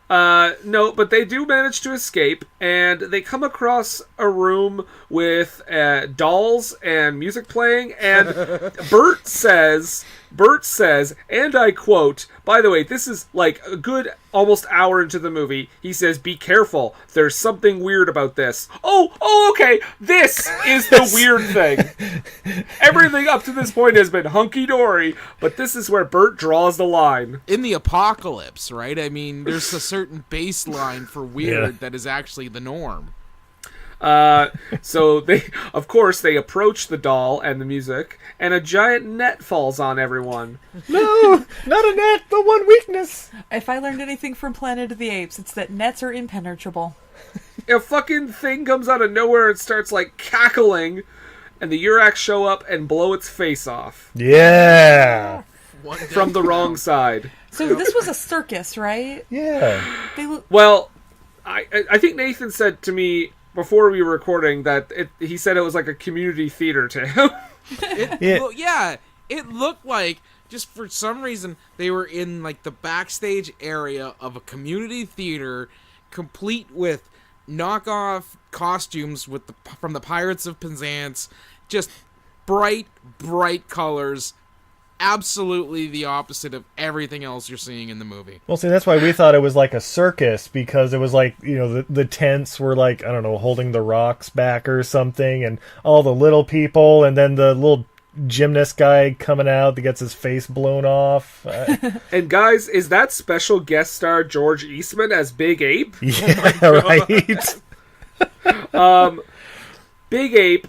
No, but they do manage to escape, and they come across a room with dolls and music playing, and Bert says, and I quote, by the way, this is like a good almost hour into the movie, he says, "Be careful, there's something weird about this." Oh, okay, this is the weird thing. Everything up to this point has been hunky-dory, but this is where Bert draws the line. In the apocalypse, right? I mean, there's a certain baseline for weird that is actually the norm. So they approach the doll and the music, and a giant net falls on everyone. No, not a net, the one weakness. If I learned anything from Planet of the Apes, it's that nets are impenetrable. A fucking thing comes out of nowhere and starts like cackling, and the Uraks show up and blow its face off. Yeah. From the wrong side. So this was a circus, right? Yeah. Well, I think Nathan said to me before we were recording that he said it was like a community theater to him. It looked like, just for some reason, they were in like the backstage area of a community theater, complete with knockoff costumes from the Pirates of Penzance, just bright colors. Absolutely the opposite of everything else you're seeing in the movie. Well, see, that's why we thought it was like a circus, because it was like, the tents were like, I don't know, holding the rocks back or something, and all the little people, and then the little gymnast guy coming out that gets his face blown off. And guys, is that special guest star George Eastman as Big Ape? Yeah, right. Big Ape,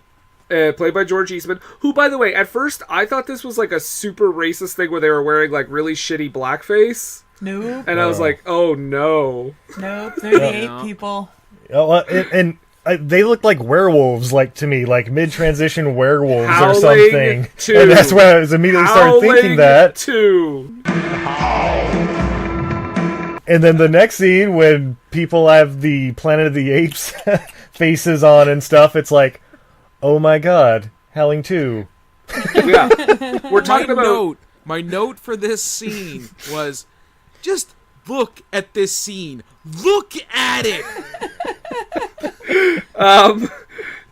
played by George Eastman, who, by the way, at first I thought this was like a super racist thing where they were wearing like really shitty blackface. Nope. And I was like, oh no. Nope, they're the ape people. Oh, they look like werewolves, like to me, like mid-transition werewolves Howling or something. 2. And that's when I was immediately started thinking that. 2. And then the next scene, when people have the Planet of the Apes faces on and stuff, it's like, oh my god, Howling 2. Yeah. We're talking about... My note for this scene was, just look at this scene. Look at it!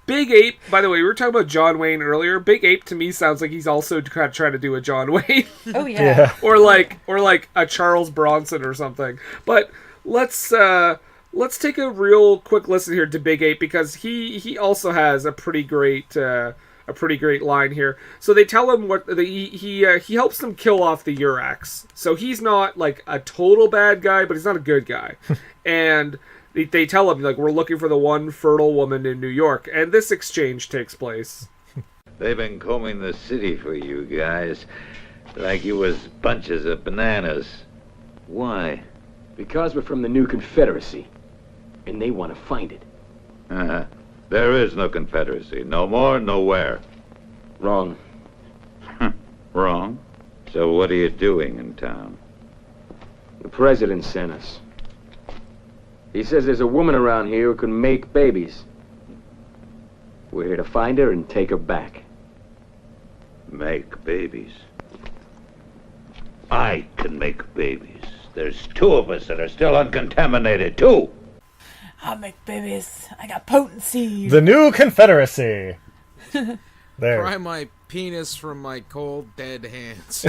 Big Ape, by the way, we were talking about John Wayne earlier. Big Ape to me sounds like he's also kind of trying to do a John Wayne. Oh yeah. or like a Charles Bronson or something. But let's take a real quick listen here to Big Ape, because he also has a pretty great line here. So they tell him he helps them kill off the Urax. So he's not like a total bad guy, but he's not a good guy. And they tell him, like, we're looking for the one fertile woman in New York. And this exchange takes place. They've been combing the city for you guys, like you was bunches of bananas. Why? Because we're from the new Confederacy, and they want to find it. There is no Confederacy. No more, nowhere. Wrong. Wrong? So what are you doing in town? The president sent us. He says there's a woman around here who can make babies. We're here to find her and take her back. Make babies? I can make babies. There's 2 of us that are still uncontaminated, 2! I'll make babies. I got potency. The new Confederacy. There. Pry my penis from my cold, dead hands.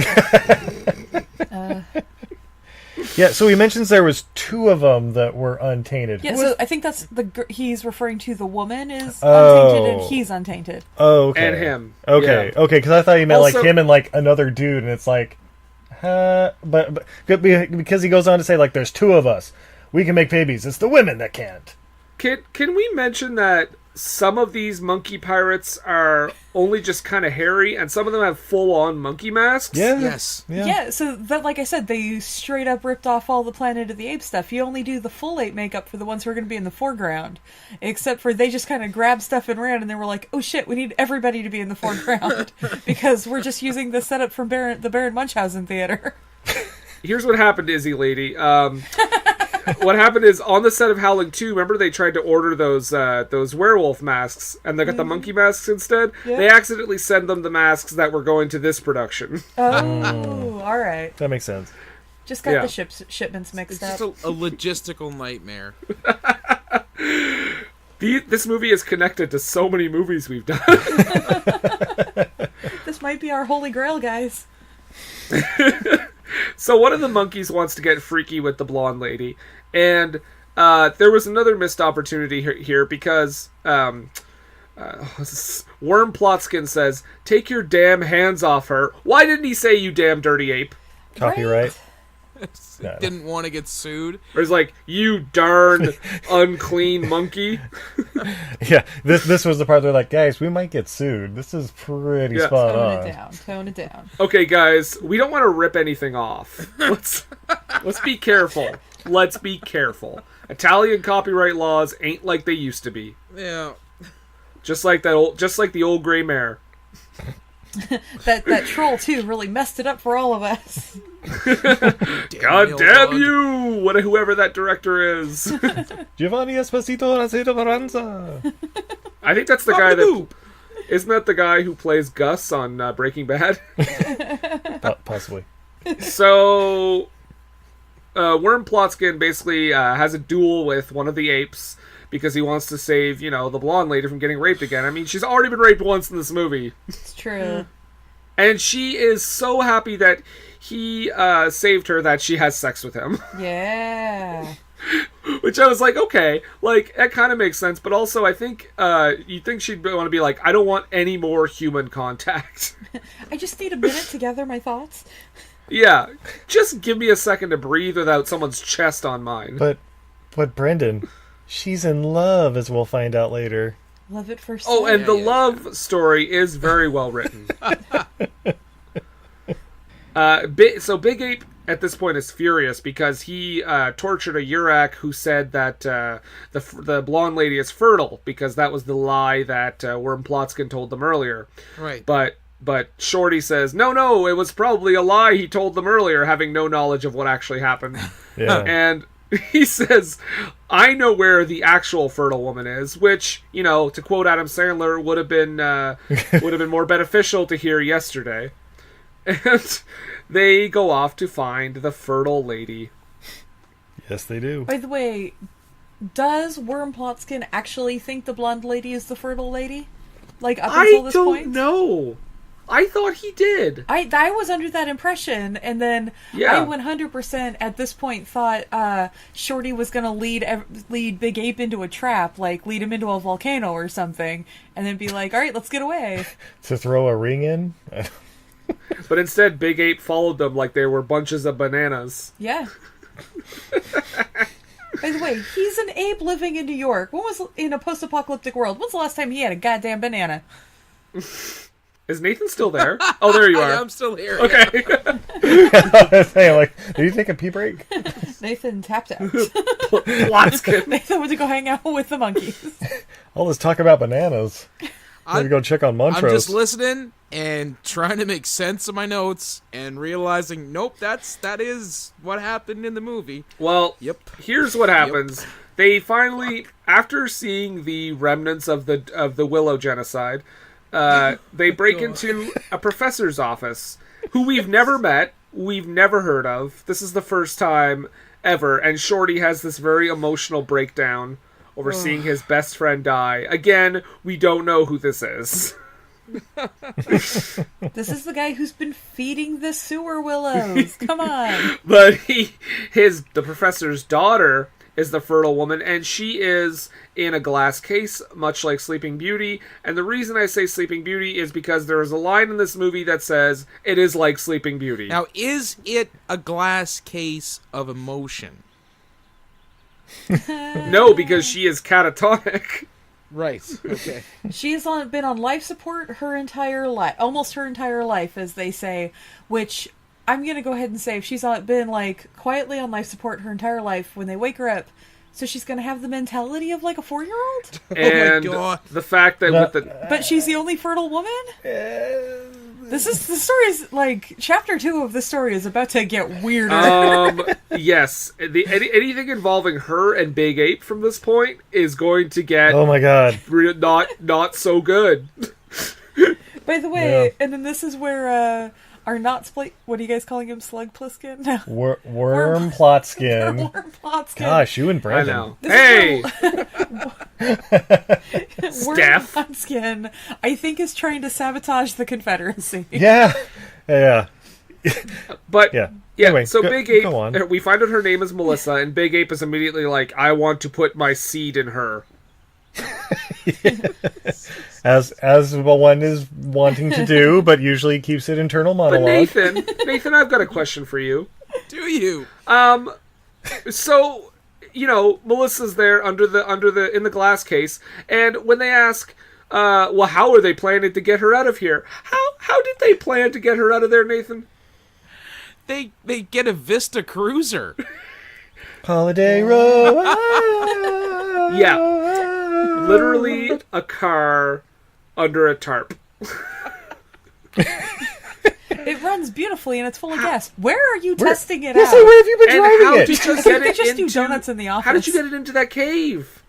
Yeah, so he mentions there was 2 of them that were untainted. Yeah, so I think that's he's referring to the woman is untainted and he's untainted. Oh, okay. And him. Okay, Yeah. okay, because I thought he meant Also, like him and like another dude, and it's like, but because he goes on to say like, there's 2 of us. We can make babies. It's the women that can't. Can we mention that some of these monkey pirates are only just kind of hairy, and some of them have full-on monkey masks? Yeah. Yes. Yeah, so that, like I said, they straight up ripped off all the Planet of the Apes stuff. You only do the full ape makeup for the ones who are going to be in the foreground. Except for they just kind of grabbed stuff and ran, and they were like, oh shit, we need everybody to be in the foreground. Because we're just using the setup from the Baron Munchausen Theater. Here's what happened, Izzy lady. What happened is, on the set of Howling 2, remember they tried to order those werewolf masks, and they got the monkey masks instead? Yeah. They accidentally sent them the masks that were going to this production. Oh, alright. That makes sense. Just got the shipments mixed up. It's just a logistical nightmare. This movie is connected to so many movies we've done. This might be our holy grail, guys. So one of the monkeys wants to get freaky with the blonde lady, and there was another missed opportunity here because Worm Plotskin says, "Take your damn hands off her." Why didn't he say, "You damn dirty ape"? Copyright. Didn't want to get sued. Or he's like, "You darn unclean monkey." Yeah, this was the part they're like, guys, we might get sued. This is pretty spot on. Tone it down. Okay, guys, we don't want to rip anything off. Let's be careful. Let's be careful. Italian copyright laws ain't like they used to be. Yeah. Just like the old gray mare. that troll too really messed it up for all of us. God damn you! Whoever that director is. Giovanni Esposito Aceto Paranza. I think that's the guy that... Isn't that the guy who plays Gus on Breaking Bad? Possibly. So, Worm Plotskin basically has a duel with one of the apes because he wants to save, the blonde lady from getting raped again. I mean, she's already been raped once in this movie. It's true. And she is so happy that he saved her that she has sex with him. Yeah. Which I was like, okay, like, that kind of makes sense, but also I think you think she'd want to be like, I don't want any more human contact. I just need a minute to gather my thoughts. Yeah, just give me a second to breathe without someone's chest on mine. But Brendan, she's in love, as we'll find out later. Love it first sight. Oh, and the love story is very well written. So Big Ape at this point is furious because he tortured a Yurak who said that the blonde lady is fertile because that was the lie that Worm Plotskin told them earlier. Right. But Shorty says, no, it was probably a lie he told them earlier, having no knowledge of what actually happened. Yeah. And he says, I know where the actual fertile woman is, which, you know, to quote Adam Sandler, would have been more beneficial to hear yesterday. And they go off to find the fertile lady. Yes, they do. By the way, does Worm Plotskin actually think the blonde lady is the fertile lady? Like, up until this point? I don't know. I thought he did. I was under that impression, and then I 100% at this point thought Shorty was going to lead Big Ape into a trap, like lead him into a volcano or something, and then be like, all right, let's get away. To throw a ring in? But instead, Big Ape followed them like they were bunches of bananas. Yeah. By the way, he's an ape living in New York. When was in a post-apocalyptic world? When's the last time he had a goddamn banana? Is Nathan still there? Oh, there you are. I'm still here. Okay. Hey, like, did you take a pee break? Nathan tapped out. Plotskin. Nathan went to go hang out with the monkeys. All this talk about bananas. I'm gonna go check on Montrose. I'm just listening and trying to make sense of my notes and realizing, nope, that is what happened in the movie. Well, yep. Here's what happens. Yep. They finally, after seeing the remnants of the Willow genocide, they break into a professor's office who we've never met, we've never heard of. This is the first time ever, and Shorty has this very emotional breakdown over seeing his best friend die. Again, we don't know who this is. This is the guy who's been feeding the sewer willows. Come on. But the professor's daughter is the fertile woman, and she is in a glass case, much like Sleeping Beauty. And the reason I say Sleeping Beauty is because there is a line in this movie that says, it is like Sleeping Beauty. Now, is it a glass case of emotion? No, because she is catatonic. Right, okay. She has been on life support her entire life, almost her entire life, as they say, which I'm going to go ahead and say if she's been, like, quietly on life support her entire life, when they wake her up, so she's going to have the mentality of, like, a 4-year-old? And oh my God. The fact that with the... But she's the only fertile woman? The story is, like, chapter 2 of the story is about to get weirder. Yes. Anything involving her and Big Ape from this point is going to get... Oh my God. Not so good. By the way, and then this is where... Are not what are you guys calling him? Slug Pliskin? No. Worm Plotskin. Worm Plotskin. Gosh, you and Brandon. I know. Hey! Worm Plotskin, I think, is trying to sabotage the Confederacy. Yeah. But, yeah. Anyway, so Big Ape, we find out her name is Melissa, and Big Ape is immediately like, I want to put my seed in her. As one is wanting to do, but usually keeps it internal monologue. But Nathan, I've got a question for you. Do you? So, you know, Melissa's there in the glass case, and when they ask, well, how are they planning to get her out of here? How did they plan to get her out of there, Nathan? They get a Vista Cruiser. Holiday Row. Yeah. Literally a car under a tarp. It runs beautifully and it's full of gas. Where are you testing it out? Yes, where have you been driving how it? Did you get they it just into, do donuts in the office. How did you get it into that cave?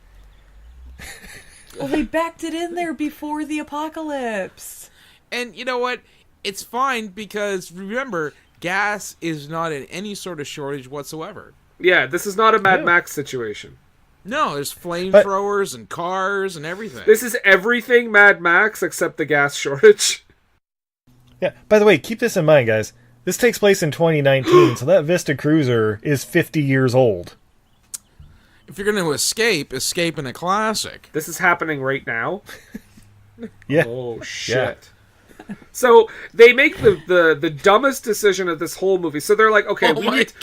Well, they backed it in there before the apocalypse. And you know what? It's fine because, remember, gas is not in any sort of shortage whatsoever. Yeah, this is not a Mad Max situation. No, there's flamethrowers and cars and everything. This is everything Mad Max except the gas shortage. Yeah, by the way, keep this in mind, guys. This takes place in 2019, so that Vista Cruiser is 50 years old. If you're going to escape in a classic. This is happening right now? Yeah. Oh, shit. Yeah. So they make the dumbest decision of this whole movie. So they're like, okay, we need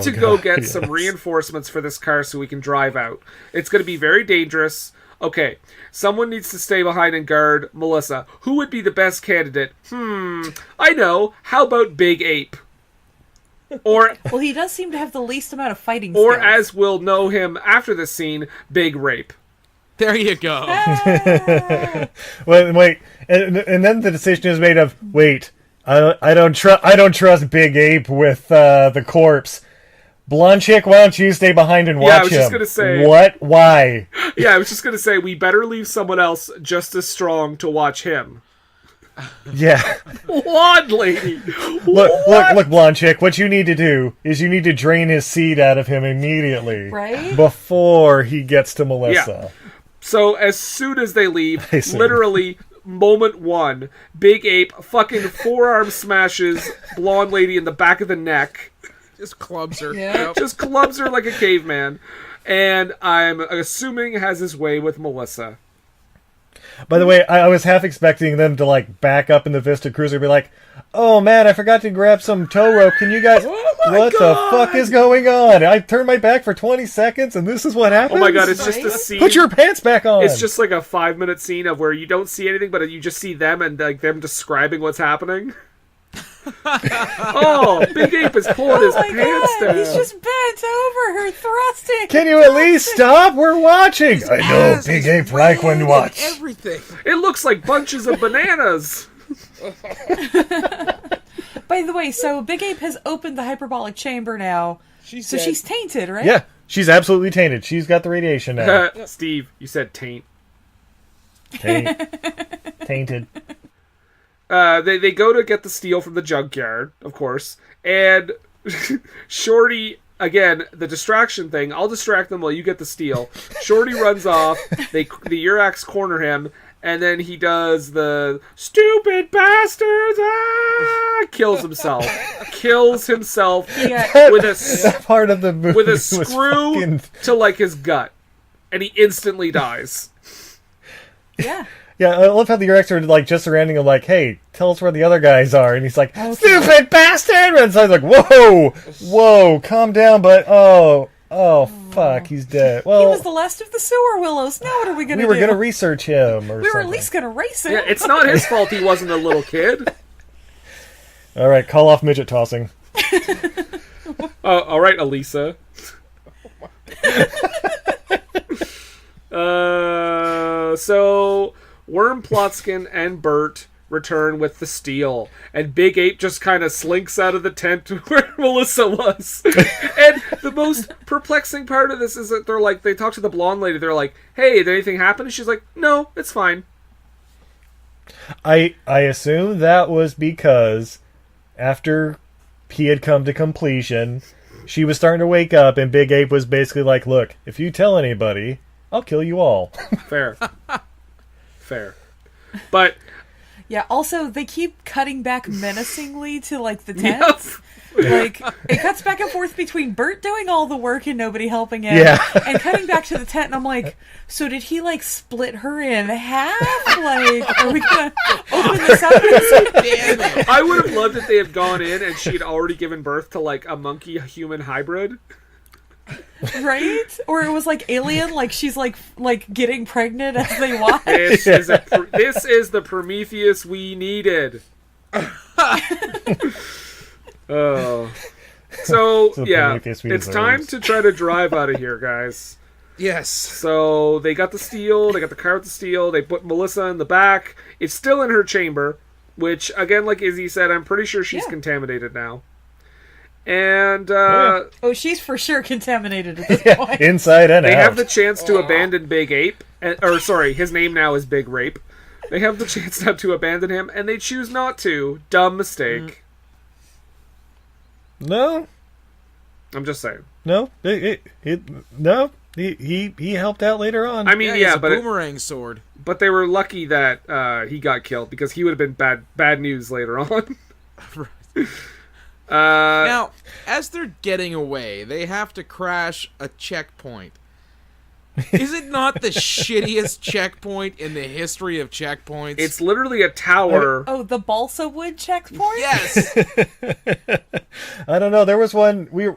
to go get some reinforcements for this car so we can drive out. It's going to be very dangerous. Okay, someone needs to stay behind and guard Melissa. Who would be the best candidate? I know. How about Big Ape? Or well, he does seem to have the least amount of fighting skills. Or skills. as we'll know him after the scene, Big Rape. There you go. Wait, and then the decision is made of I don't trust Big Ape with the corpse. Blonde chick, why don't you stay behind and watch him? I was just gonna say... What? Why? Yeah, I was just gonna say, we better leave someone else just as strong to watch him. Yeah. Blonde lady! Look, blonde chick, what you need to do is you need to drain his seed out of him immediately. Right? Before he gets to Melissa. Yeah. So, as soon as they leave, literally... Moment 1, Big Ape fucking forearm smashes blonde lady in the back of the neck. Just clubs her. Yeah. Just clubs her like a caveman. And I'm assuming has his way with Melissa. By the way, I was half expecting them to like back up in the Vista Cruiser and be like, oh man, I forgot to grab some tow rope. Can you guys... What the fuck is going on? I turned my back for 20 seconds and this is what happens? Oh my god, it's just a scene. Put your pants back on! It's just like a 5-minute scene of where you don't see anything, but you just see them and like them describing what's happening. Oh, Big Ape is pulling his pants down. He's just bent over her, thrusting. Can you at least stop? We're watching! I know, Big Ape like when you watch. Everything. It looks like bunches of bananas. By the way, so Big Ape has opened the hyperbolic chamber now. She's tainted, right? Yeah, she's absolutely tainted. She's got the radiation now. Steve, you said taint. Tainted. They go to get the steel from the junkyard, of course, and Shorty, again, the distraction thing, I'll distract them while you get the steel. Shorty runs off, the Urax corner him, and then he does the stupid bastards, kills himself with a part of the movie with a screw to like his gut, and he instantly dies. Yeah. Yeah, I love how the Urax are like just surrounding him, like, "Hey, tell us where the other guys are," and he's like, "Stupid bastard!" And so I was like, "Whoa, calm down." But fuck, he's dead. Well, he was the last of the sewer Willows. Now what are we gonna do? We were gonna research him, or we were something. at least gonna race him. Yeah, it's not his fault he wasn't a little kid. All right, call off midget tossing. All right, Elisa. So Worm, Plotskin, and Bert return with the steel, and Big Ape just kind of slinks out of the tent to where Melissa was. And the most perplexing part of this is that they talk to the blonde lady. They're like, "Hey, did anything happen?" And she's like, "No, it's fine." I assume that was because after he had come to completion, she was starting to wake up, and Big Ape was basically like, "Look, if you tell anybody, I'll kill you all." Fair. But yeah, also they keep cutting back menacingly to like the tent. Like it cuts back and forth between Bert doing all the work and nobody helping him, and cutting back to the tent, and I'm like, so did he like split her in half? Like, are we gonna open this up? Damn it. I would have loved if they had gone in and she'd already given birth to like a monkey human hybrid. Right? Or it was like Alien, like she's like getting pregnant as they watch. This is the Prometheus we needed. Oh. So, yeah, it's time to try to drive out of here, guys. Yes. So, they got the steel, they got the car with the steel, they put Melissa in the back. It's still in her chamber, which, again, like Izzy said, I'm pretty sure she's contaminated now. And, she's for sure contaminated at this point. Inside and out. They have the chance to abandon Big Ape, his name now is Big Rape. They have the chance now to abandon him, and they choose not to. Dumb mistake. No. I'm just saying. No. No. He helped out later on. I mean, but boomerang sword. But they were lucky that he got killed, because he would have been bad news later on. Now, as they're getting away, they have to crash a checkpoint. Is it not the shittiest checkpoint in the history of checkpoints? It's literally a tower. Oh, the balsa wood checkpoint? Yes. I don't know. There was one we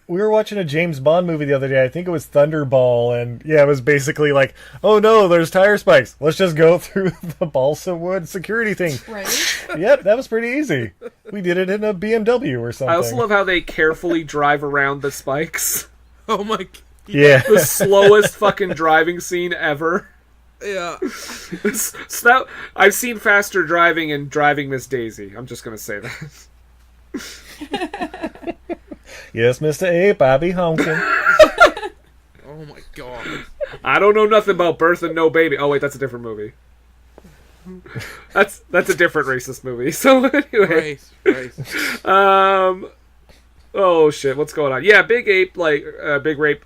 were watching a James Bond movie the other day. I think it was Thunderball, and it was basically like, oh no, there's tire spikes. Let's just go through the balsa wood security thing. Right. Yep, that was pretty easy. We did it in a BMW or something. I also love how they carefully drive around the spikes. Oh my god. Yeah. The slowest fucking driving scene ever. Yeah. So I've seen faster driving in Driving Miss Daisy. I'm just going to say that. Yes, Mr. Ape, I be honking. Oh my god. I don't know nothing about birth and no baby. Oh wait, that's a different movie. That's a different racist movie. So anyway, Right. oh shit, what's going on? Yeah, Big Ape, Big Rape,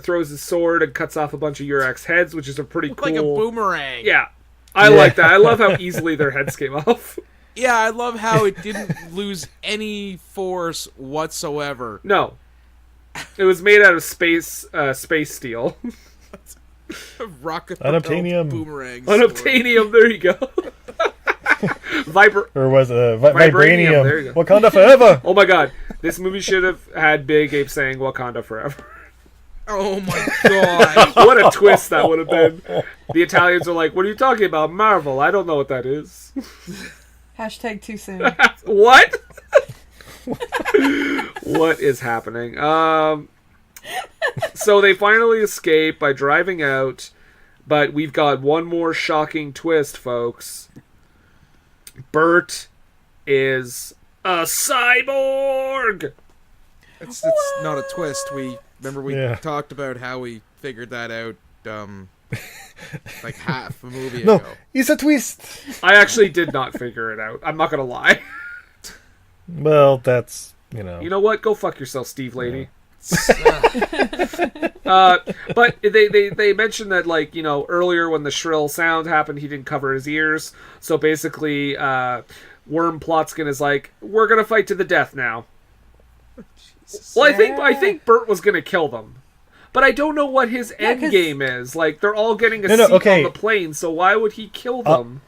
throws his sword and cuts off a bunch of Yuraks' heads, which is a pretty cool. Like a boomerang. Yeah, I like that. I love how easily their heads came off. Yeah, I love how it didn't lose any force whatsoever. No, it was made out of space steel. Rocket Unobtainium. boomerang. Unobtainium. There you go. Or was it Vibranium. There you go. Wakanda forever. Oh my god, this movie should have had Big Ape saying Wakanda forever. Oh my god. What a twist that would have been. The Italians are like, what are you talking about? Marvel. I don't know what that is. Hashtag too soon. What? What is happening? So they finally escape by driving out, but we've got one more shocking twist, folks. Bert is a cyborg. It's not a twist. We talked about how we figured that out like half a movie ago. No, it's a twist. I actually did not figure it out. I'm not gonna lie. Well, that's You know what? Go fuck yourself, Steve Lady. But they mentioned that, like, you know, earlier when the shrill sound happened, he didn't cover his ears. So basically, Worm Plotskin is like, we're gonna fight to the death now. Well, I think Bert was gonna kill them, but I don't know what his end game is. Like, they're all getting a seat on the plane, so why would he kill them?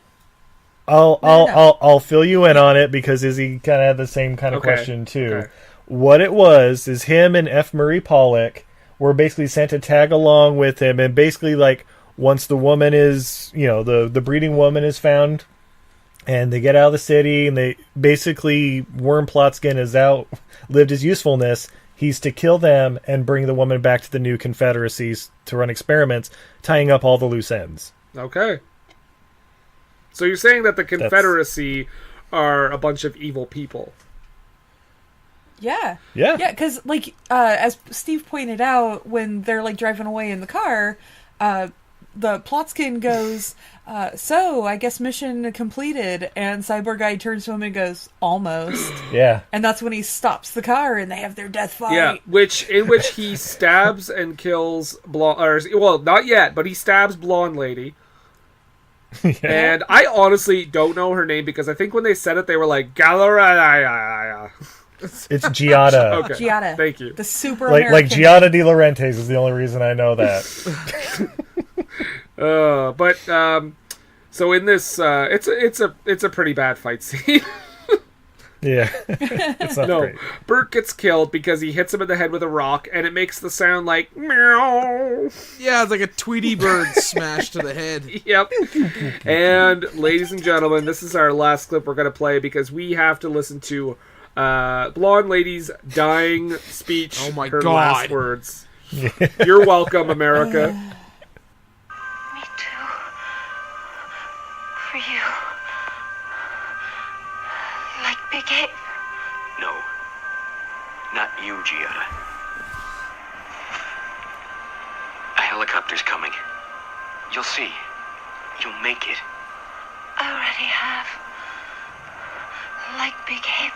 I'll fill you in on it because Izzy kind of had the same kind of question too. Okay. What it was is him and F. Murray Pollock were basically sent to tag along with him, and basically, like, once the woman is, you know, the breeding woman is found, and they get out of the city, and they basically Worm Plotskin has outlived his usefulness. He's to kill them and bring the woman back to the new confederacies to run experiments, tying up all the loose ends. Okay. So you're saying that the Confederacy are a bunch of evil people? Yeah. Yeah. Yeah, because, like, as Steve pointed out, when they're, like, driving away in the car, the Plotskin goes, so, I guess mission completed, and Cyborg Guy turns to him and goes, almost. Yeah. And that's when he stops the car, and they have their death fight. Yeah, in which he stabs and kills not yet, but he stabs Blonde Lady. Yeah. And I honestly don't know her name because I think when they said it, they were like, Galera. It's Giada. Okay. Giada. Thank you. The super American. Like Giada De Laurentiis is the only reason I know that. So in this, it's a pretty bad fight scene. Yeah. It's not great. Bert gets killed because he hits him in the head with a rock, and it makes the sound like meow. Yeah, it's like a Tweety bird smashed to the head. Yep. And ladies and gentlemen, this is our last clip we're going to play because we have to listen to Blonde Lady's dying speech. Oh my her God. last words. You're welcome, America. Me too. For you. Like Big Ape. No. Not you, Giada. A helicopter's coming. You'll see. You'll make it. I already have. Like Big Ape.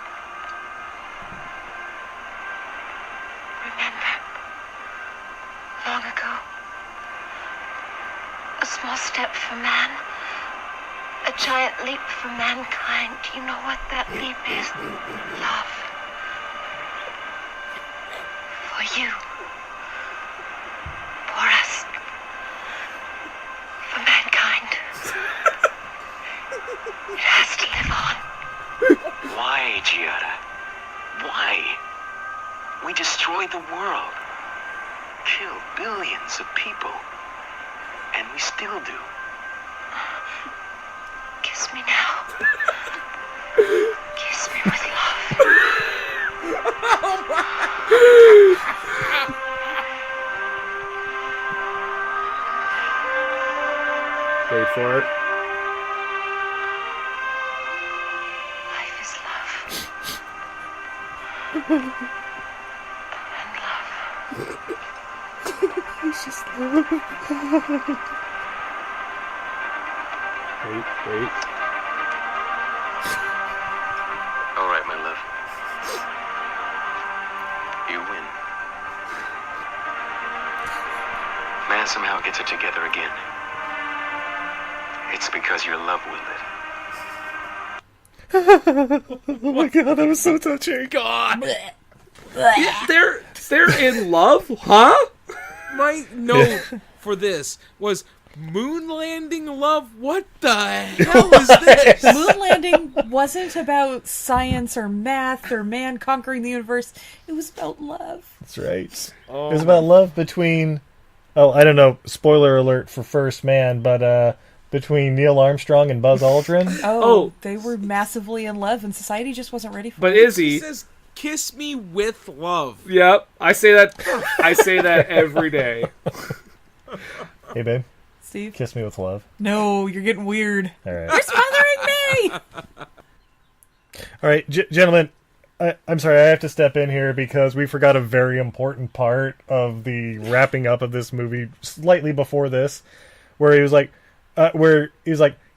Remember, long ago, a small step for man, a giant leap for mankind. Do you know what that leap is? Love. For you. For us. For mankind. It has to live on. Why, Giada? Why? We destroyed the world. Killed billions of people. And we still do. Kiss me now. Kiss me with love. Wait for it. Life is love. It's just love. Wait. All right, my love. You win. Man somehow gets it together again. It's because your love will it. Oh my god, that was so touching. God. Yeah, they're in love, huh? My note for this was moon landing love. What the hell is this? Moon landing wasn't about science or math or man conquering the universe. It was about love. That's right. It was about love between, I don't know, spoiler alert for First Man, but between Neil Armstrong and Buzz Aldrin. Oh, they were massively in love, and society just wasn't ready for it. But Izzy He says, "Kiss me with love." Yep, I say that. I say that every day. Hey, babe. Steve? Kiss me with love. No, you're getting weird. All right. You're smothering me! All right, gentlemen, I'm sorry, I have to step in here because we forgot a very important part of the wrapping up of this movie slightly before this, where he was like,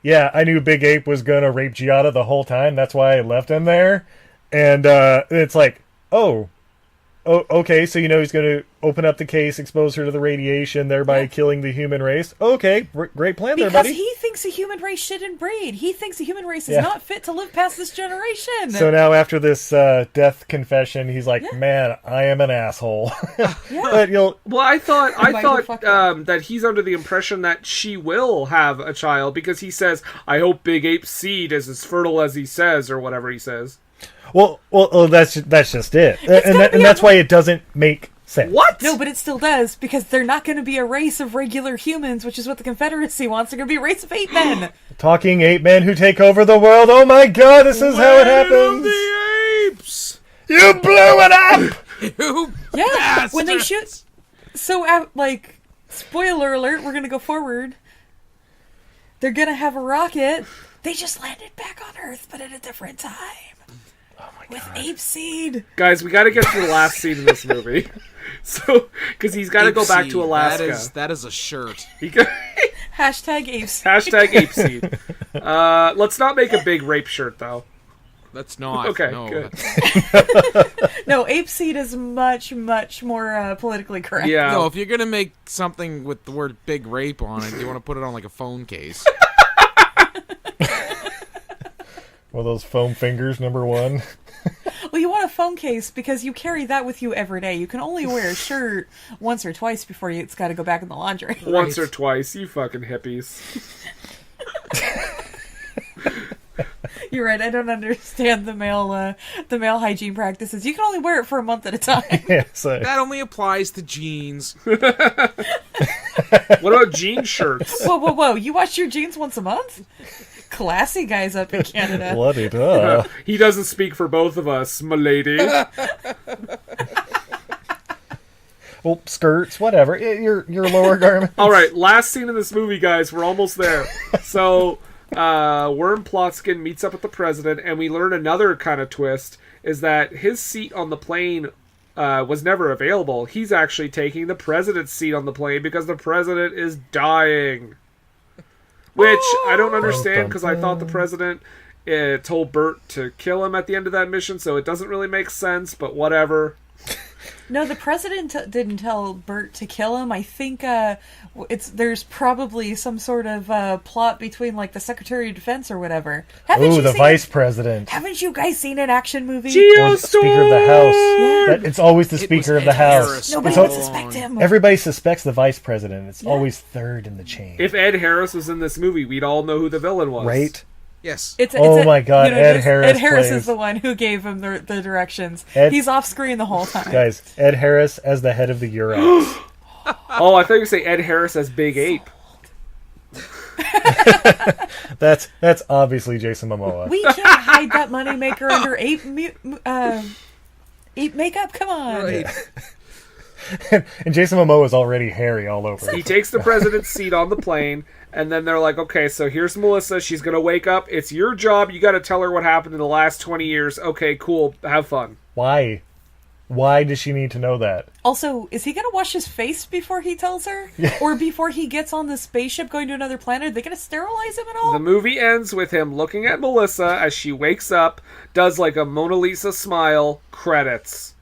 yeah, I knew Big Ape was going to rape Giada the whole time. That's why I left him there. And it's like, oh, okay, so he's going to open up the case, expose her to the radiation, thereby killing the human race. Okay, great plan there, buddy. Because he thinks the human race shouldn't breed. He thinks the human race is not fit to live past this generation. So now after this death confession, he's like, man, I am an asshole. But Well, I thought that he's under the impression that she will have a child because he says, I hope Big Ape's seed is as fertile as he says, or whatever he says. Well, that's just it, and that's why it doesn't make sense. What? No, but it still does, because they're not going to be a race of regular humans, which is what the Confederacy wants. They're going to be a race of ape men. Talking ape men who take over the world. Oh my god, this is how it happens. The apes. You blew it up. You bastards. When they shoot. So, spoiler alert, we're going to go forward. They're going to have a rocket. They just landed back on Earth, but at a different time. With ape seed. Guys, we got to get to the last scene in this movie. So, because he's got to go back to Alaska. That is a shirt. Hashtag ape seed. Hashtag ape seed. Let's not make a big rape shirt, though. Let's not. Okay, no. good. No, ape seed is much, much more politically correct. Yeah. No, if you're going to make something with the word big rape on it, you want to put it on like a phone case. Well, those foam fingers, number one. Well, you want a phone case because you carry that with you every day. You can only wear a shirt once or twice before it's got to go back in the laundry. Once or twice, you fucking hippies. You're right. I don't understand the male hygiene practices. You can only wear it for a month at a time. That only applies to jeans. What about jean shirts? Whoa! You wash your jeans once a month? Classy guys up in Canada. Bloody duh. He doesn't speak for both of us, m'lady. Well, skirts, whatever. Your lower garments. All right, last scene in this movie, guys. We're almost there. So, Worm Plotskin meets up with the president, and we learn another kind of twist, is that his seat on the plane was never available. He's actually taking the president's seat on the plane because the president is dying. Which I don't understand because I thought the president told Bert to kill him at the end of that mission, so it doesn't really make sense, but whatever. No, the president didn't tell Bert to kill him. I think there's probably some sort of plot between the Secretary of Defense or whatever. Ooh, the vice president. Haven't you guys seen an action movie? Or the Speaker of the House. It's always the Speaker of the House. Nobody would suspect him. Everybody suspects the vice president. It's always third in the chain. If Ed Harris was in this movie, we'd all know who the villain was. Right? Yes. My God, Ed Harris. Ed Harris plays. is the one who gave him the directions. He's off screen the whole time. Guys, Ed Harris as the head of the Euro. Oh, I thought you were saying Ed Harris as Big Ape. That's obviously Jason Momoa. We can't hide that moneymaker under ape makeup. Come on. Right. And Jason Momoa is already hairy all over. He takes the president's seat on the plane, and then they're like, okay, so here's Melissa. She's going to wake up. It's your job. You got to tell her what happened in the last 20 years. Okay, cool. Have fun. Why? Why does she need to know that? Also, is he going to wash his face before he tells her? Or before he gets on the spaceship going to another planet? Are they going to sterilize him at all? The movie ends with him looking at Melissa as she wakes up, does like a Mona Lisa smile, credits.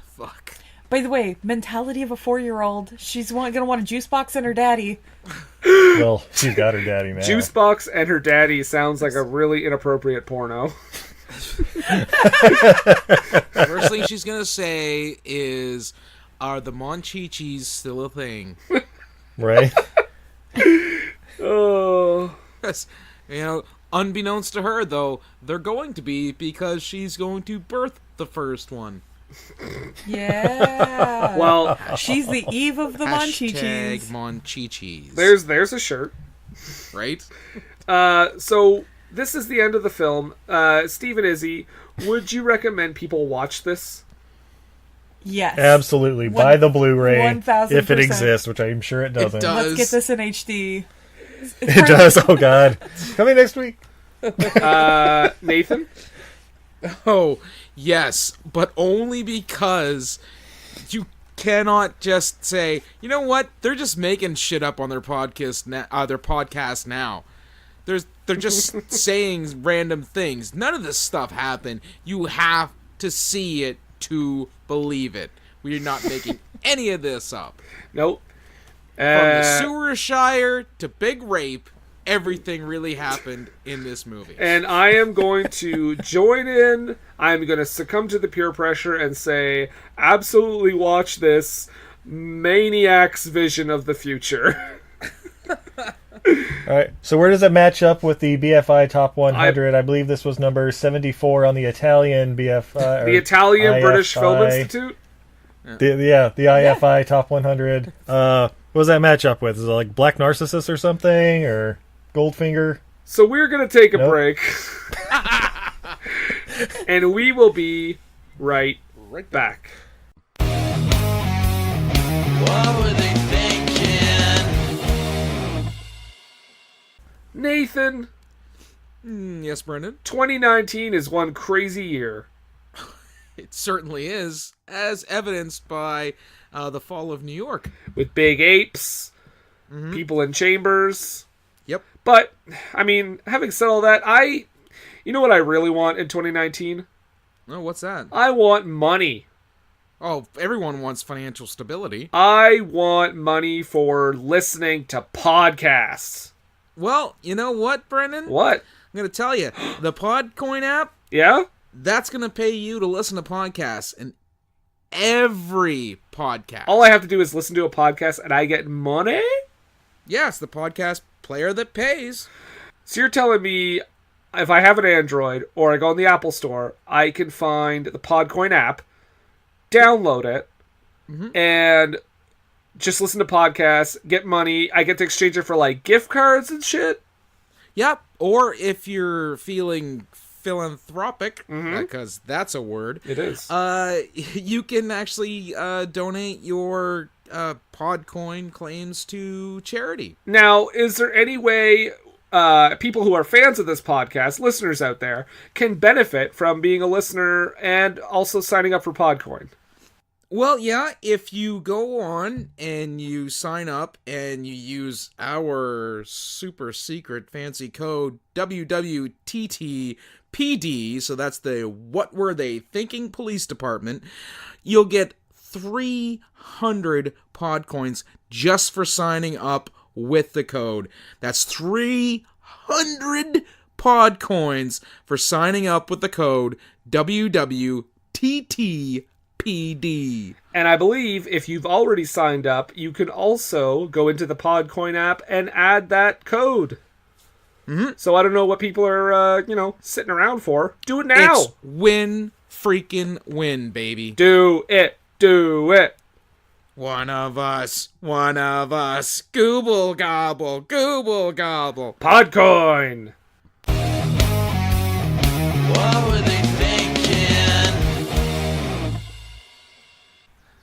Fuck. By the way, mentality of a 4-year-old. She's going to want a juice box and her daddy. Well, she's got her daddy now. Juice box and her daddy sounds like a really inappropriate porno. First thing she's gonna say is, "Are the Monchichis still a thing?" Right? Oh, unbeknownst to her, though, they're going to be, because she's going to birth the first one. Yeah. Well, she's the Eve of the Monchichis. Monchichis. There's a shirt, right? So this is the end of the film. Steve and Izzy, would you recommend people watch this? Yes. Absolutely. Buy the Blu-ray 1000%. if it exists, which I'm sure it doesn't. It does. Let's get this in HD. It does. Oh, God. Coming next week. Nathan? Oh, yes, but only because you cannot just say, you know what? They're just making shit up on their podcast now. They're just saying random things. None of this stuff happened. You have to see it to believe it. We are not making any of this up. Nope. From the Sewer Shire to Big Rape, everything really happened in this movie. And I am going to join in. I'm going to succumb to the peer pressure and say, absolutely watch this Maniac's vision of the future. All right. So where does it match up with the BFI Top 100? I believe this was number 74 on the Italian BFI. The Italian IFI. British Film Institute? The IFI Top 100. What does that match up with? Is it like Black Narcissus or something? Or Goldfinger? So we're going to take a break. And we will be right back. What were they thinking? Nathan. Yes, Brendan? 2019 is one crazy year. It certainly is, as evidenced by the fall of New York. With big apes, people in chambers. Yep. But, I mean, having said all that, you know what I really want in 2019? Oh, what's that? I want money. Oh, everyone wants financial stability. I want money for listening to podcasts. Well, you know what, Brendan? What? I'm going to tell you. The Podcoin app? Yeah? That's going to pay you to listen to podcasts. And every podcast. All I have to do is listen to a podcast and I get money? Yes, the podcast player that pays. So you're telling me if I have an Android or I go in the Apple Store, I can find the Podcoin app, download it, and just listen to podcasts, get money. I get to exchange it for like gift cards and shit? Yep. Or if you're feeling philanthropic, because that's a word. It is. You can actually donate your Podcoin claims to charity. Now, is there any way people who are fans of this podcast, listeners out there, can benefit from being a listener and also signing up for Podcoin? Well, yeah, if you go on and you sign up and you use our super secret fancy code WWTTPD, so that's the What Were They Thinking Police Department, you'll get 300 Podcoins just for signing up with the code. That's 300 Podcoins for signing up with the code WWTTPD. And I believe if you've already signed up, you can also go into the Podcoin app and add that code. So I don't know what people are, sitting around for. Do it now. It's win freaking win, baby. Do it. Do it. One of us. Gooble gobble. Podcoin. What were they thinking?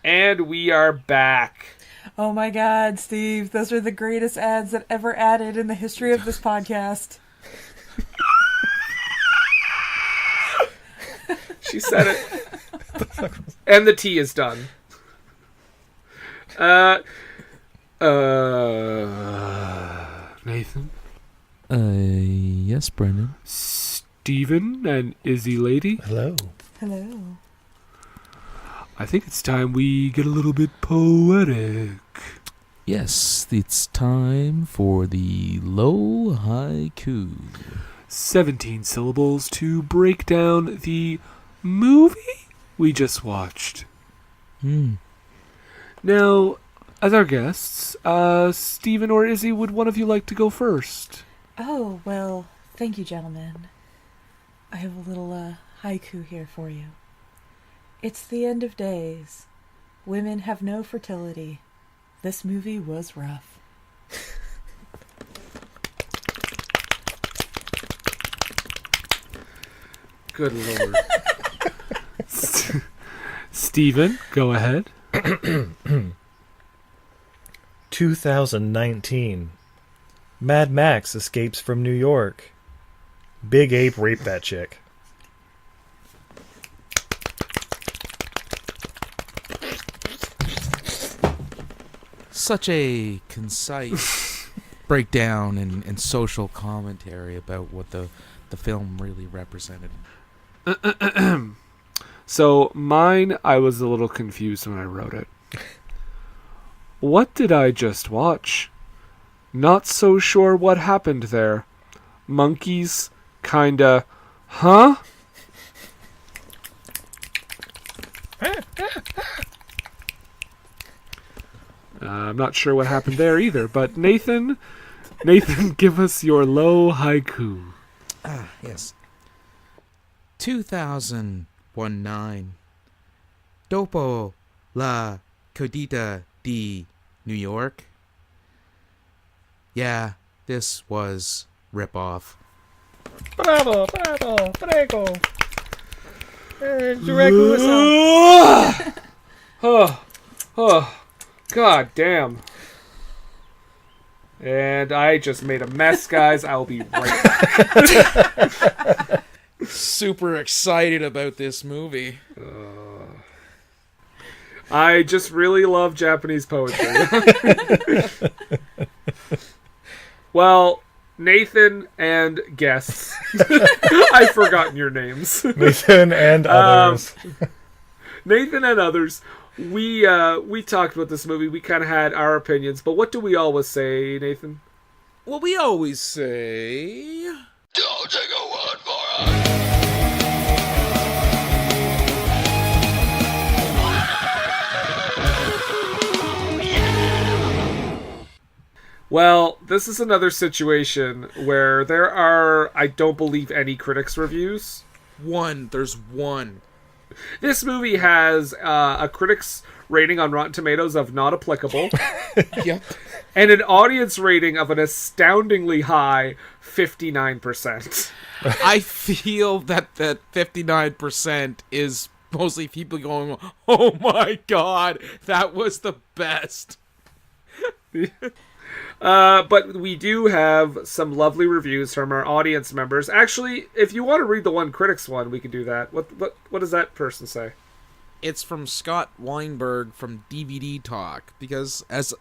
And we are back. Oh my God, Steve. Those are the greatest ads that ever added in the history of this podcast. She said it. And the tea is done. Nathan? Yes, Brendan? Steven and Izzy lady? Hello. Hello. I think it's time we get a little bit poetic. Yes, it's time for the low haiku. 17 syllables to break down the movie we just watched. Now, as our guests, Steven or Izzy, would one of you like to go first? Oh, well, thank you, gentlemen. I have a little haiku here for you. It's the end of days. Women have no fertility. This movie was rough. Good lord. Steven, go ahead. 2019. Mad Max escapes from New York. Big Ape raped that chick. Such a concise breakdown and social commentary about what the film really represented. So mine, I was a little confused when I wrote it. What did I just watch? Not so sure what happened there. Monkeys, kinda, huh? I'm not sure what happened there either, but Nathan, give us your low haiku. Yes. 2019. Dopo la codita di New York. Yeah, this was rip-off. Bravo, prego. Oh, god damn. And I just made a mess, guys. I'll be right back. Super excited about this movie. I just really love Japanese poetry. Well, Nathan and guests. I've forgotten your names. Nathan and others. Nathan and others. We talked about this movie. We kind of had our opinions, but what do we always say, Nathan? Well, we always say, don't take a word for us. Well, this is another situation where there are, I don't believe, any critics' reviews. There's one. This movie has a critics rating on Rotten Tomatoes of not applicable. Yep. And an audience rating of an astoundingly high 59%. I feel that 59% is mostly people going, oh my god, that was the best. But we do have some lovely reviews from our audience members. Actually, if you want to read the one critics one, we can do that. What does that person say? It's from Scott Weinberg from DVD Talk, because as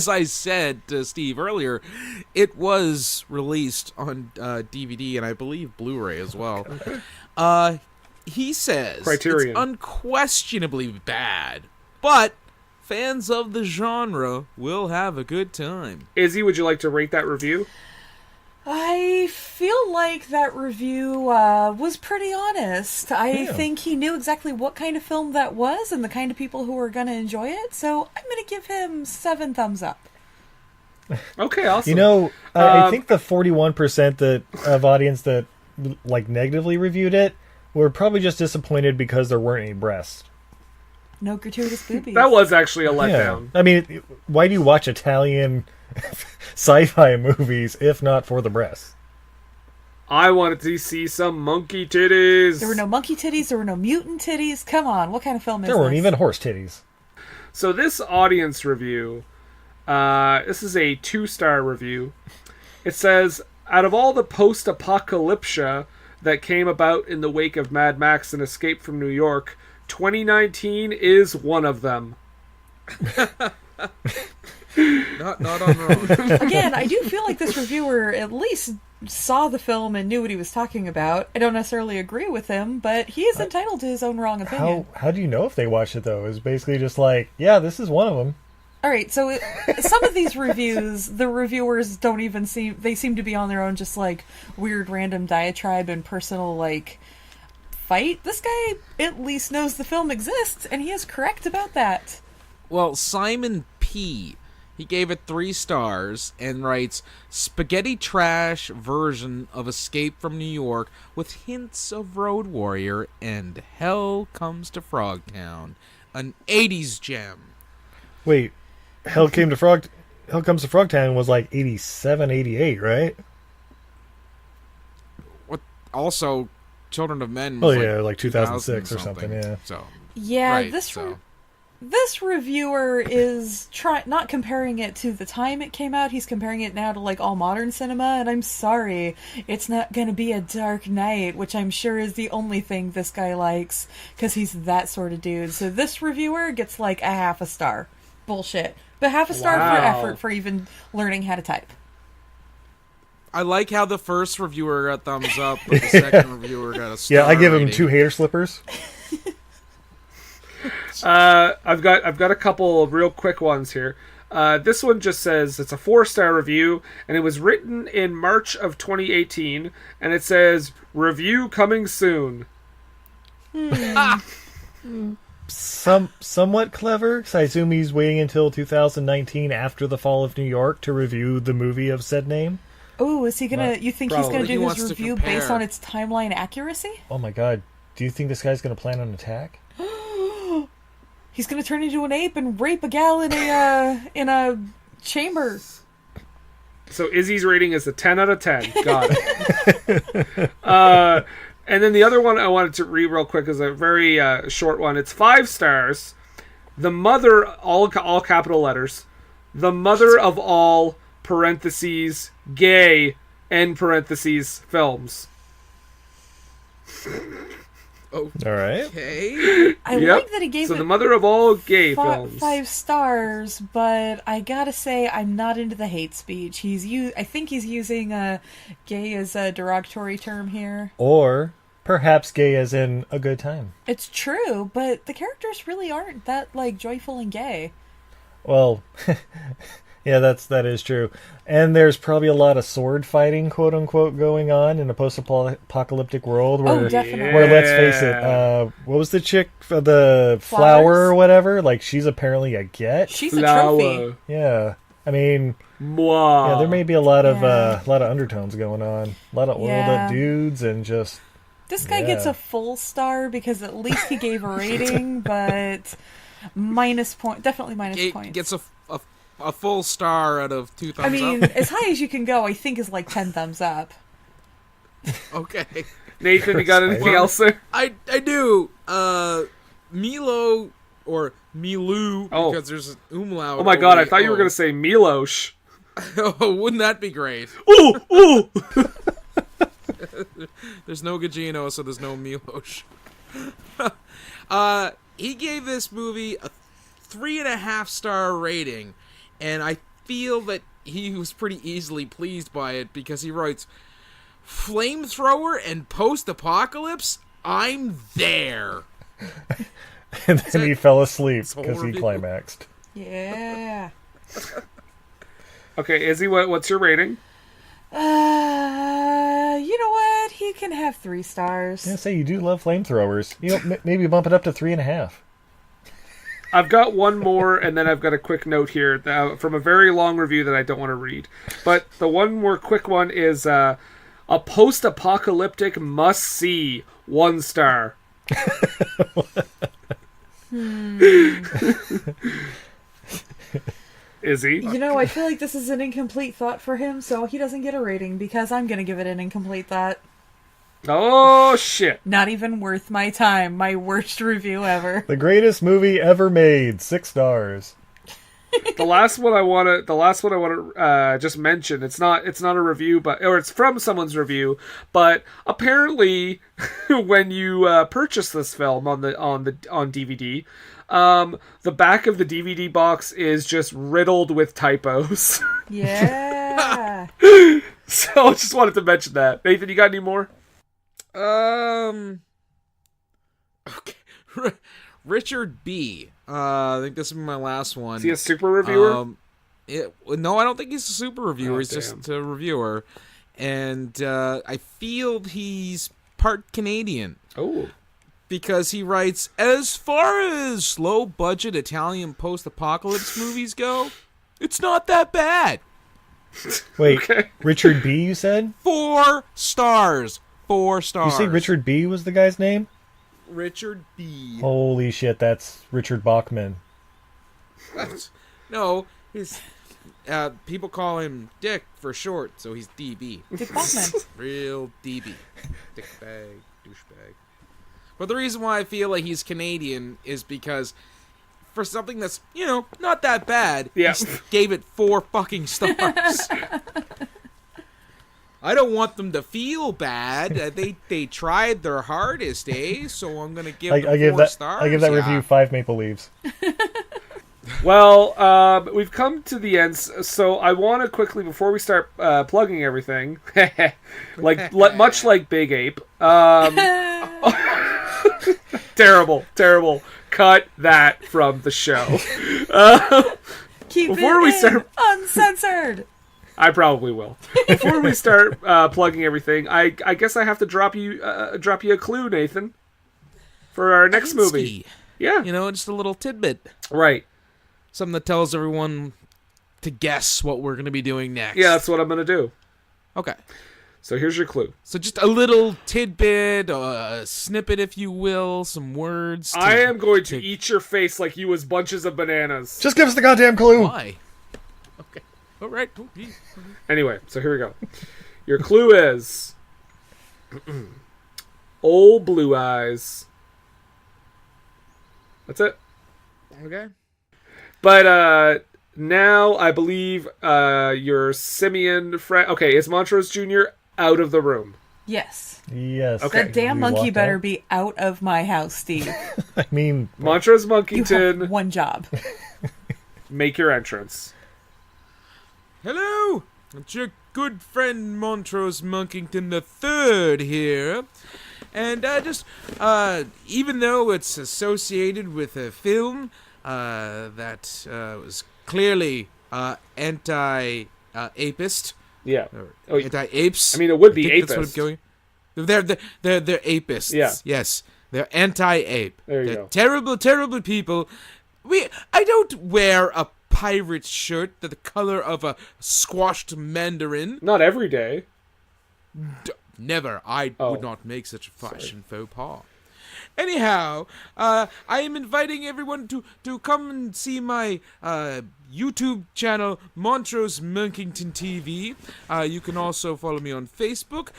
I said to Steve earlier, it was released on DVD and I believe Blu-ray as well. He says Criterion. It's unquestionably bad, but fans of the genre will have a good time. Izzy, would you like to rate that review? I feel like that review was pretty honest. I think he knew exactly what kind of film that was and the kind of people who were going to enjoy it, so I'm going to give him 7 thumbs up. Okay, awesome. You know, I think the 41% of audience that negatively reviewed it were probably just disappointed because there weren't any breasts. No gratuitous boobies. That was actually a letdown. Yeah. I mean, why do you watch Italian sci-fi movies if not for the breasts? I wanted to see some monkey titties. There were no monkey titties. There were no mutant titties. Come on, what kind of film is this? There weren't even horse titties. So this audience review, this is a 2-star review. It says, out of all the post-apocalyptia that came about in the wake of Mad Max and Escape from New York, 2019 is one of them. Not on wrong. Again, I do feel like this reviewer at least saw the film and knew what he was talking about. I don't necessarily agree with him, but he is entitled to his own wrong opinion. How do you know if they watched it, though? It's basically just like, yeah, this is one of them. All right, so some of these reviews, the reviewers don't even they seem to be on their own, just like weird random diatribe and personal like fight. This guy at least knows the film exists, and he is correct about that. Well, Simon P., he gave it 3 stars and writes, spaghetti trash version of Escape from New York with hints of Road Warrior and Hell Comes to Frogtown. An 80s gem. Wait, Hell Comes to Frogtown was like 87, 88, right? What? Also, Children of Men was like 2006 or something, yeah. So, yeah, right, this reviewer is not comparing it to the time it came out. He's comparing it now to like all modern cinema, and I'm sorry, it's not going to be a Dark Knight, which I'm sure is the only thing this guy likes, because he's that sort of dude. So this reviewer gets like a half a star. Bullshit. But half a star for effort for even learning how to type. I like how the first reviewer got thumbs up, but the second reviewer got a star. Yeah, I give him rating. 2 hater slippers. I've got a couple of real quick ones here. This one just says it's a 4-star review, and it was written in March of 2018, and it says review coming soon. Somewhat clever, because I assume he's waiting until 2019 after the fall of New York to review the movie of said name. Oh, is he gonna? You think he's gonna do his review based on its timeline accuracy? Oh my god! Do you think this guy's gonna plan an attack? He's gonna turn into an ape and rape a gal in a chamber. So Izzy's rating is a 10 out of 10. Got it. And then the other one I wanted to read real quick is a very short one. It's 5 stars. The mother, all capital letters. The mother of all parentheses gay end parentheses films. Oh, all right. Okay. I like that he gave it the mother of all gay films. 5 stars, but I gotta say I'm not into the hate speech. I think he's using gay as a derogatory term here. Or perhaps gay as in a good time. It's true, but the characters really aren't that like joyful and gay. Well, yeah, that is true. And there's probably a lot of sword fighting, quote unquote, going on in a post-apocalyptic world where, definitely. Where let's face it, what was the chick for the flower or whatever? Like, she's apparently a get. She's a trophy. Yeah. I mean, wow. Yeah, there may be a lot of undertones going on. A lot of oiled up dudes and just... This guy gets a full star because at least he gave a rating, but definitely minus points. Gets a full star out of 2 thumbs up. I mean, as high as you can go, I think is like 10 thumbs up. Okay. Nathan, you got anything else there? I do. Milo, or Milu, because there's an umlaut. Oh my god, I thought you were going to say Milosh. Oh, wouldn't that be great? Ooh, ooh! There's no Gugino, so there's no Milosh. He gave this movie a 3.5-star rating, and I feel that he was pretty easily pleased by it because he writes, flamethrower and post-apocalypse? I'm there. And then he fell asleep because he climaxed. Yeah. Okay, Izzy, what's your rating? You know what? He can have 3 stars. Yeah, say you do love flamethrowers. You know, maybe bump it up to 3.5. I've got one more, and then I've got a quick note here from a very long review that I don't want to read. But the one more quick one is a post-apocalyptic must-see, 1 star. Izzy? You know, I feel like this is an incomplete thought for him, so he doesn't get a rating because I'm going to give it an incomplete thought. Oh, shit. Not even worth my time. My worst review ever. The greatest movie ever made. 6 stars. The last one I want to just mention. It's not a review, or it's from someone's review. But apparently, when you purchase this film on DVD, the back of the DVD box is just riddled with typos. Yeah. So I just wanted to mention that. Nathan, you got any more? Okay. Richard B. I think this is my last one. Is he a super reviewer? No, I don't think he's a super reviewer. He's damn. just a reviewer. And I feel he's part Canadian. Oh. Because he writes, as far as low-budget Italian post-apocalypse movies go, it's not that bad. Wait, Okay. Richard B, you said? 4 stars. 4 stars. You say Richard B was the guy's name? Richard B. Holy shit, that's Richard Bachman. No, he's people call him Dick for short, so he's DB. Dick Bachman. Real DB. Dickbag, douchebag. But the reason why I feel like he's Canadian is because for something that's, not that bad, Yeah. he gave it 4 fucking stars. I don't want them to feel bad. They tried their hardest, So I'm gonna give them 4 stars. I give that review 5 maple leaves. Well, we've come to the end, so I want to quickly, before we start plugging everything, much like Big Ape, terrible. Cut that from the show. Keep before it we in, start, uncensored. I probably will. Before we start plugging everything, I guess I have to drop you a clue, Nathan, for our next movie. Yeah, just a little tidbit. Right. Something that tells everyone to guess what we're going to be doing next. Yeah, that's what I'm going to do. Okay. So here's your clue. So just a little tidbit, a snippet, if you will, some words. I am going to eat your face like you was bunches of bananas. Just give us the goddamn clue. Why? Okay. All right. Anyway, so here we go. Your clue is Old Blue Eyes. That's it. Okay. But now I believe your simian friend. Okay, is Montrose Jr. out of the room? Yes. Yes. Okay. That damn You monkey walked better out? be out of my house, Steve. I mean, Montrose You Monkington, have one job. make your entrance. Hello! It's your good friend Montrose Monkington III here. And even though it's associated with a film that was clearly anti-apist. Yeah. Anti-apes. I mean, it would be That's what apist. I'm going. They're apists. Yeah. Yes. They're anti-ape. There you They're go. terrible, terrible people. I don't wear a pirate shirt the color of a squashed mandarin. Not every day. Never. I would not make such a fashion faux pas. Anyhow, I am inviting everyone to come and see my YouTube channel, Montrose Monkington TV. You can also follow me on Facebook,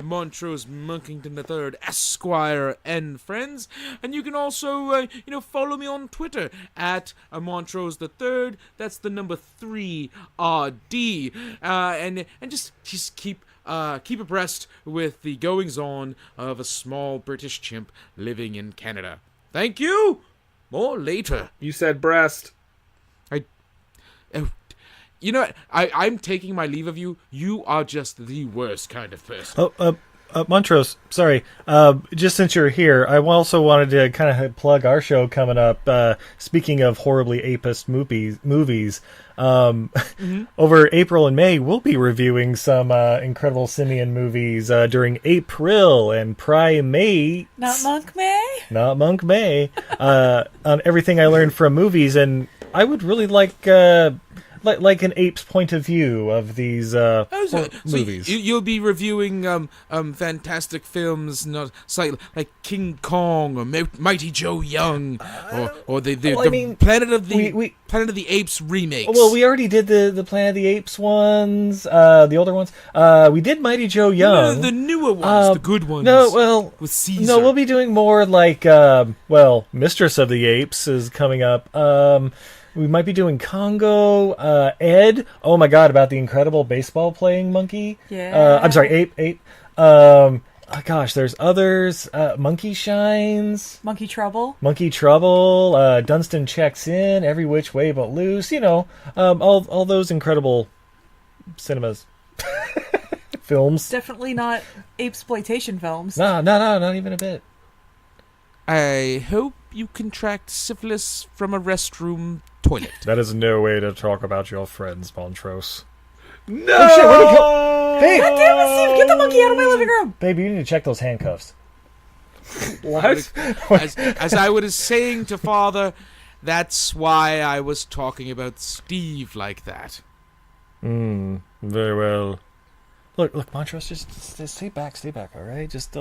Montrose Monkington III Esquire and Friends. And you can also, follow me on Twitter at Montrose III. That's the number 3RD. And just keep abreast with the goings-on of a small British chimp living in Canada. Thank you! More later. You said breast. You know what? I'm taking my leave of you. You are just the worst kind of person. Montrose, sorry. Just since you're here, I also wanted to kind of plug our show coming up. Speaking of horribly apist movies, over April and May, we'll be reviewing some incredible simian movies during April and May. Not Monk May? Not Monk May. On everything I learned from movies, and I would really like an ape's point of view of these movies. You'll be reviewing fantastic films, not like King Kong or Mighty Joe Young, or the Planet of the Apes remakes. Well, we already did the Planet of the Apes ones, the older ones. We did Mighty Joe Young. No, the newer ones, the good ones. No, well, with Caesar. No, we'll be doing more like Mistress of the Apes is coming up. We might be doing Congo. Ed. Oh my god, about the incredible baseball playing monkey. Yeah. I'm sorry, ape. Gosh, there's others. Monkey Shines. Monkey Trouble. Dunstan Checks In. Every Which Way But Loose. All those incredible cinemas. Films. Definitely not ape-sploitation films. No, not even a bit. I hope you contract syphilis from a restroom toilet. That is no way to talk about your friends, Montrose. No! Oh shit, where'd he go? Hey! God damn it, Steve! Get the monkey out of my living room! Baby, you need to check those handcuffs. What? As I was saying to Father, that's why I was talking about Steve like that. Very well. Look, Montrose, just stay back, all right? Just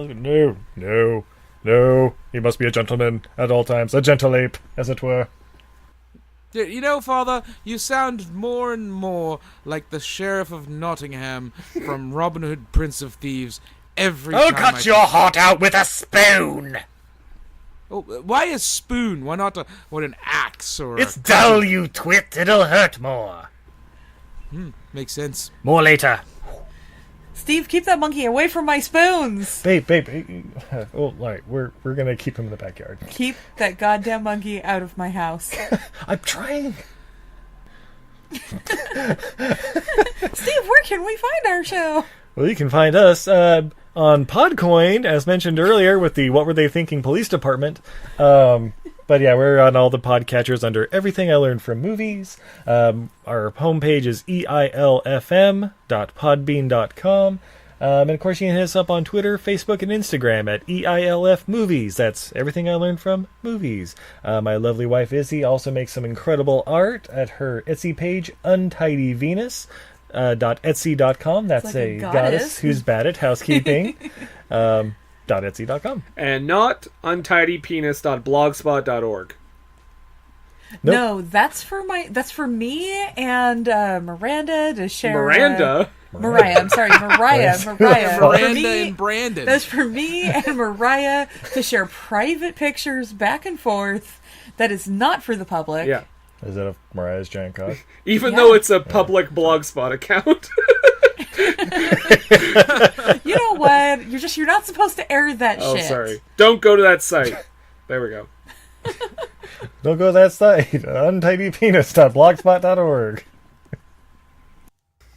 no. He must be a gentleman at all times, a gentle ape, as it were. You know, Father, you sound more and more like the Sheriff of Nottingham from Robin Hood, Prince of Thieves, every time. I'll cut your heart out with a spoon! Oh, why a spoon? Why not an axe or It's dull, you twit. It'll hurt more. Makes sense. More later. Steve, keep that monkey away from my spoons! Babe. All right, we're gonna keep him in the backyard. Keep that goddamn monkey out of my house. I'm trying. Steve, where can we find our show? Well, you can find us on Podcoin, as mentioned earlier, with the What Were They Thinking Police Department. But yeah, we're on all the podcatchers under Everything I Learned from Movies. Our homepage is eilfm.podbean.com. And of course, you can hit us up on Twitter, Facebook, and Instagram at EILF Movies. That's Everything I Learned from Movies. My lovely wife, Izzy, also makes some incredible art at her Etsy page, untidyvenus.etsy.com. That's like a goddess who's bad at housekeeping. .etsy.com. And not untidypenis.blogspot.org. Nope. No, that's for me and Miranda to share. Miranda? Mariah, I'm sorry, Mariah. Miranda and Brandon. That's for me and Mariah to share private pictures back and forth. That is not for the public. Yeah. Is that a Mariah's giant cock? Even though it's a public blogspot account. You know what? You're not supposed to air that shit. Oh, sorry. Don't go to that site. There we go. Don't go to that site. Untidypenis.blogspot.org.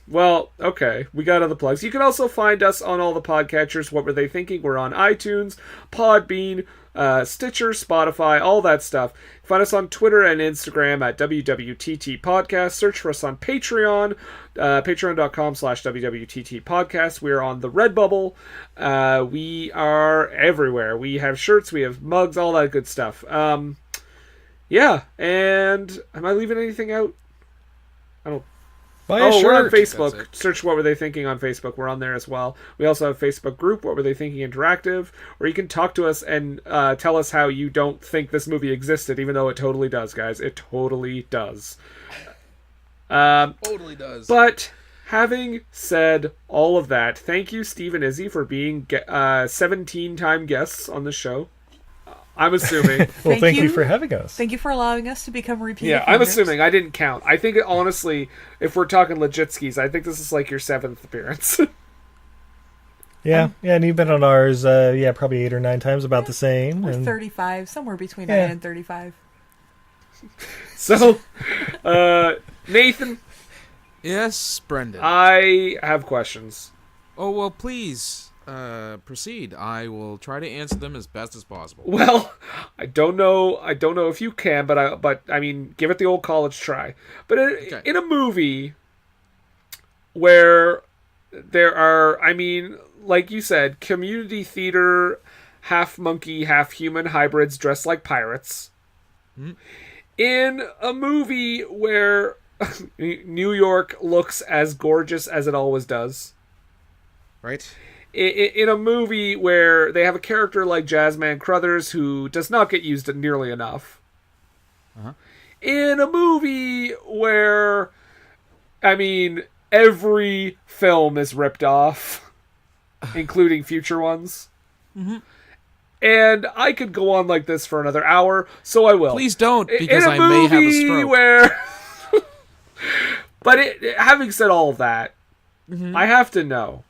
Well, okay. We got other plugs. You can also find us on all the podcatchers. What Were They Thinking? We're on iTunes, Podbean, Stitcher, Spotify, all that stuff. Find us on Twitter and Instagram at WWTT Podcast. Search for us on Patreon, patreon.com/WWTT Podcast. We're on the Redbubble. We are everywhere. We have shirts, we have mugs, all that good stuff. Yeah, and am I leaving anything out? I don't. We're on Facebook. Search What Were They Thinking on Facebook. We're on there as well. We also have a Facebook group, What Were They Thinking Interactive, where you can talk to us and tell us how you don't think this movie existed, even though it totally does, guys. It totally does. Totally does. But having said all of that, thank you, Steve and Izzy, for being 17-time guests on the show. I'm assuming. Well, thank you for having us. Thank you for allowing us to become repeat Yeah, offenders. I'm assuming. I didn't count. I think, honestly, if we're talking legitskis, I think this is like your 7th appearance. Yeah, and you've been on ours, probably 8 or 9 times, about the same. Or and 35, somewhere between 9 and 35. So, Nathan. Yes, Brendan. I have questions. Oh, well, please. Proceed. I will try to answer them as best as possible. Well, I don't know if you can, but I mean, give it the old college try. But in a movie where there are, I mean, like you said, community theater, half monkey, half human hybrids dressed like pirates. Mm-hmm. In a movie where New York looks as gorgeous as it always does. Right. In a movie where they have a character like Jazzman Crothers who does not get used nearly enough. Uh-huh. In a movie where, I mean, every film is ripped off, including future ones. Mm-hmm. And I could go on like this for another hour, so I will. Please don't, because in a I may have a movie stroke. Where... But having said all of that, I have to know.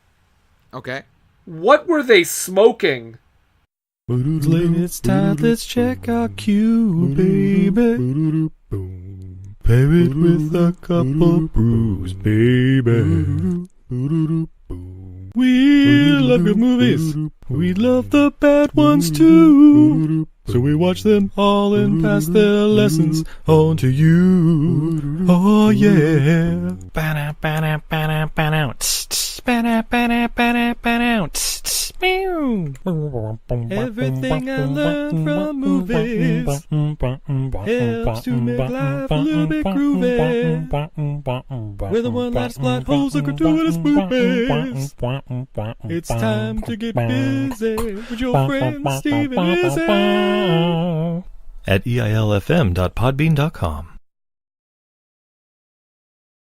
Okay. What were they smoking? It's time, let's check our cue, baby. Pair it with a couple brews, baby. We love good movies. We love the bad ones too. So we watch them all and pass their lessons on to you. Oh yeah. Everything I learned from movies helps to make life a little bit groovy. With a one-liner plot, holes and gratuitous movies. It's time to get busy with your friend Steve and Izzy. At eilfm.podbean.com.